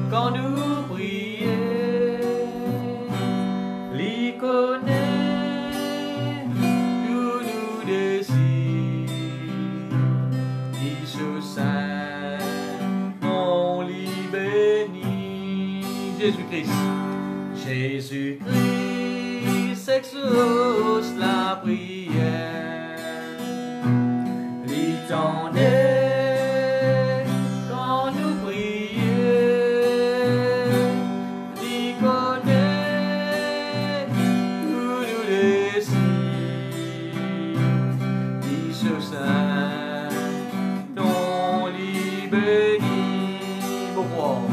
quand nous prions, l'y connaît tous nos désirs, qui se saint, on l'y bénit. Jésus-Christ, Jésus-Christ exauce la prière, l'y tendait. Quand nous prions, il connaît tous nos désirs, il se saint, non l'y bénit, pourquoi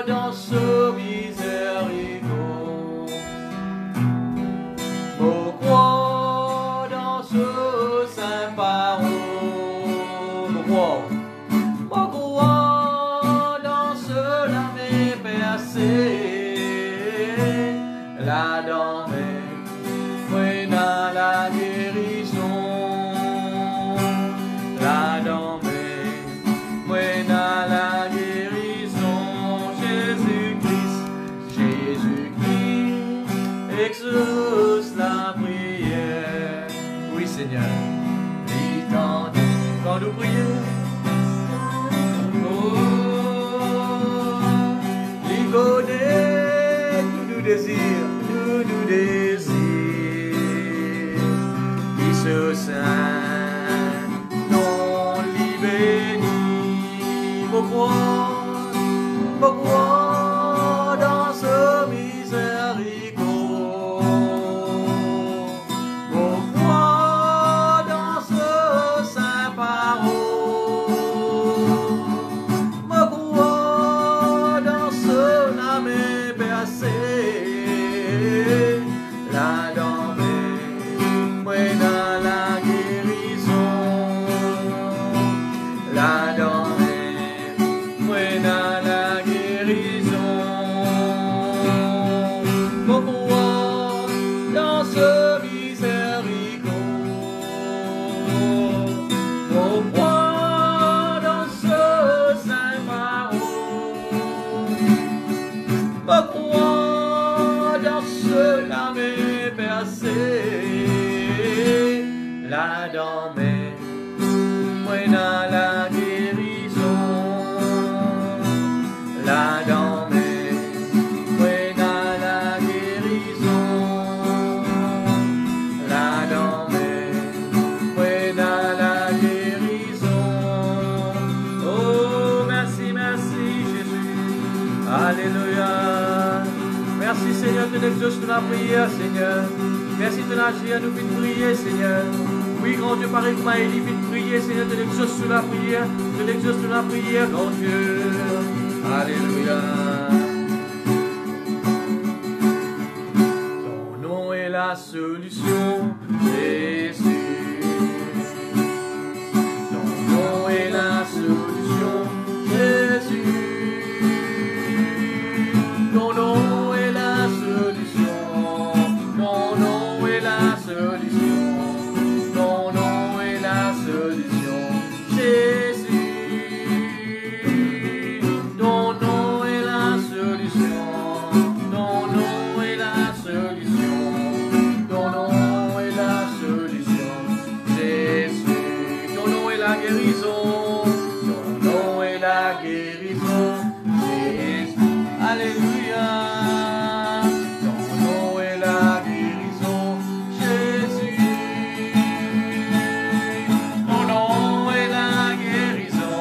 dans ce miséricorde, pourquoi dans ce saint parole, pourquoi dans ce âme percée, la dormée, moi dans la guérison, la dormée, Seigneur, tu exauces la prière, Seigneur. Merci de l'agir, nous venons prier, Seigneur. Oui, grand Dieu, pareil comme Élie, vite prier, Seigneur, tu exauces la prière, tu exauces la prière, grand Dieu. Alléluia. Ton nom est la solution, Jésus. Ton nom est la solution, Jésus. Ton nom est la solution. Ton nom est la solution. Ton nom est la solution, Jésus. Ton nom est la solution. Ton nom est la solution. Ton nom est la solution, Jésus. Ton nom est la guérison. Ton nom est la guérison, Jésus. Alléluia. Ton nom est la guérison, Jésus. Ton nom est la guérison.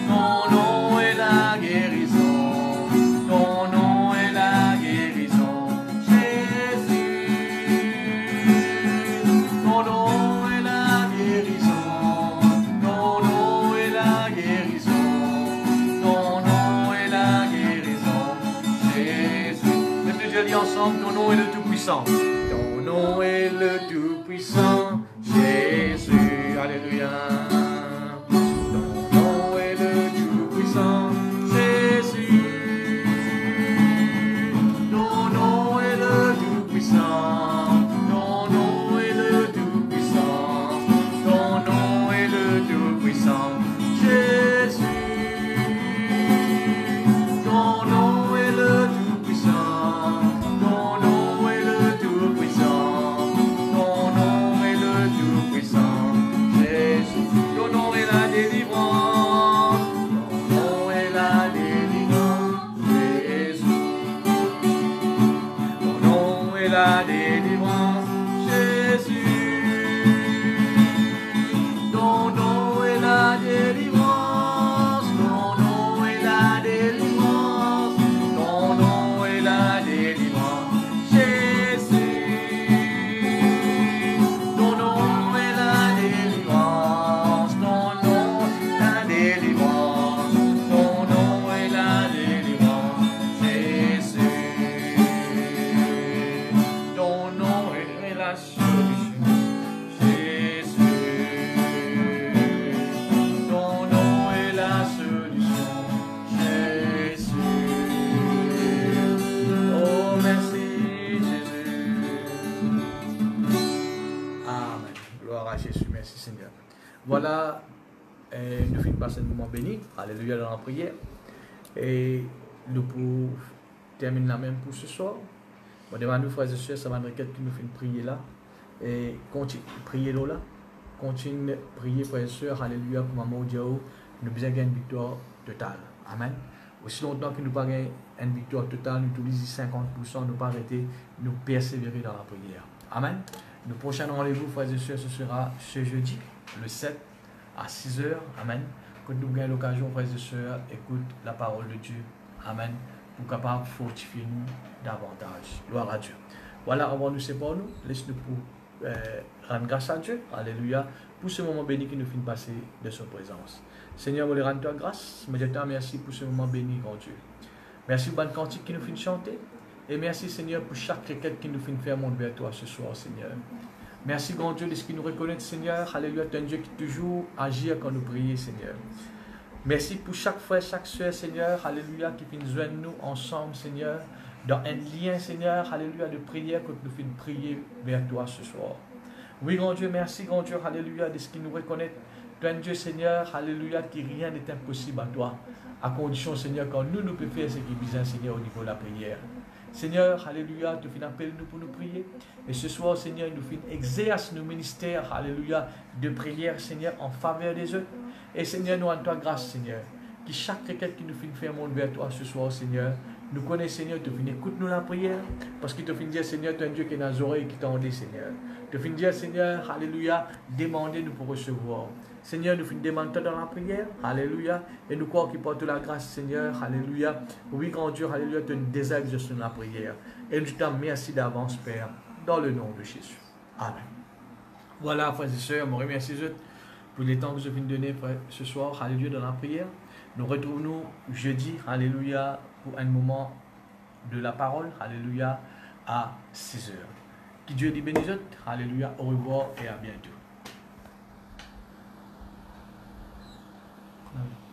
Ton nom est la guérison. Ton nom est la guérison, Jésus. Ton nom est la guérison. Ton nom est la guérison. Ton nom est la guérison, Jésus. Même Dieu dit ensemble, ton nom est le Tout-Puissant. Ton nom est le Tout-Puissant, Jésus. Alléluia. Ton nom est le Tout-Puissant, Jésus. Ton nom est le Tout-Puissant. Ton nom est le Tout-Puissant. Ton nom est le Tout-Puissant, Jésus. Ton nom est le Tout-Puissant. Ton nom est le Tout-Puissant. Ton nom est le Tout-Puissant, Jésus. Ton nom est la délivrance. Ton nom est la délivrance, Jésus. Ton nom est la délivrance, Jésus. Ton nom est la délivrance. Ton nom est la délivrance. Ton nom est la délivrance, Jésus. Ton nom est la délivrance. Ton nom est la délivrance. Ton nom est la délivrance, Jésus. Ton nom est la solution, Jésus. Ton nom est la solution, Jésus. Oh, merci, Jésus. Amen. Gloire à Jésus. Merci, Seigneur. Voilà, nous finissons par ce moment béni. Alléluia dans la prière. Et nous pour terminer la même pour ce soir. Bon, devant nous, frères et sœurs, ça va nous requête que nous finissons prier là. Et continue prier là. Continue prier, frères et sœurs. Alléluia pour Maman Diao. Nous besoin gagner une victoire totale. Amen. Aussi longtemps que nous pas gagner une victoire totale, nous utilisons 50%, nous pas arrêter, nous persévérer dans la prière. Amen. Le prochain rendez-vous, frères et sœurs, ce sera ce jeudi, le 7 à 6 h. Amen. Quand nous gagnons l'occasion, frères et sœurs, écoute la parole de Dieu. Amen. Pour capable fortifier nous davantage. Gloire à Dieu. Voilà, avant nous séparer, nous, laisse-nous pour rendre grâce à Dieu. Alléluia. Pour ce moment béni qui nous finit passer de sa présence. Seigneur, je rends toi grâce. Mais je te remercie pour ce moment béni, grand Dieu. Merci pour le cantique qui nous finit chanter. Et merci, Seigneur, pour chaque requête qui nous finit faire monter vers toi ce soir, Seigneur. Merci, grand Dieu, de ce qui nous reconnaît, Seigneur. Alléluia, tu es un Dieu qui toujours agit quand nous prions, Seigneur. Merci pour chaque frère, chaque soeur, Seigneur. Alléluia, qui finit joindre nous ensemble, Seigneur. Dans un lien, Seigneur. Alléluia, de prière que nous finissons prier vers toi ce soir. Oui, grand Dieu, merci, grand Dieu. Alléluia, de ce qui nous reconnaît. Tu es un Dieu, Seigneur. Alléluia, qui rien n'est impossible à toi. À condition, Seigneur, quand nous pouvons faire ce qui est besoin, Seigneur, au niveau de la prière. Seigneur, alléluia, tu finis appel nous pour nous prier. Et ce soir, Seigneur, nous finis exerce nos ministères, alléluia, de prière, Seigneur, en faveur des autres. Et Seigneur, nous rendons toi grâce, Seigneur. Que chaque requête qui nous finit faire monter vers toi ce soir, Seigneur, Nous connaissons, Seigneur, tu finis, écoute-nous la prière, parce que tu finis dire, Seigneur, tu es un Dieu qui est dans les oreilles, qui t'a dit, Seigneur. Tu finis dire, Seigneur, alléluia, demandez-nous pour recevoir. Seigneur, nous finissons demander dans la prière, alléluia, et nous croyons qu'il porte la grâce, Seigneur, alléluia. Oui, grand Dieu, alléluia, tu nous désagres sur la prière. Et nous te remercions d'avance, Père, dans le nom de Jésus. Amen. Voilà, frères et sœurs, je vous remercie pour les temps que je viens de donner ce soir, alléluia, dans la prière. Nous retrouvons jeudi, alléluia, pour un moment de la parole, alléluia, à 6 heures. Que Dieu les bénisse, alléluia, au revoir et à bientôt. Amen.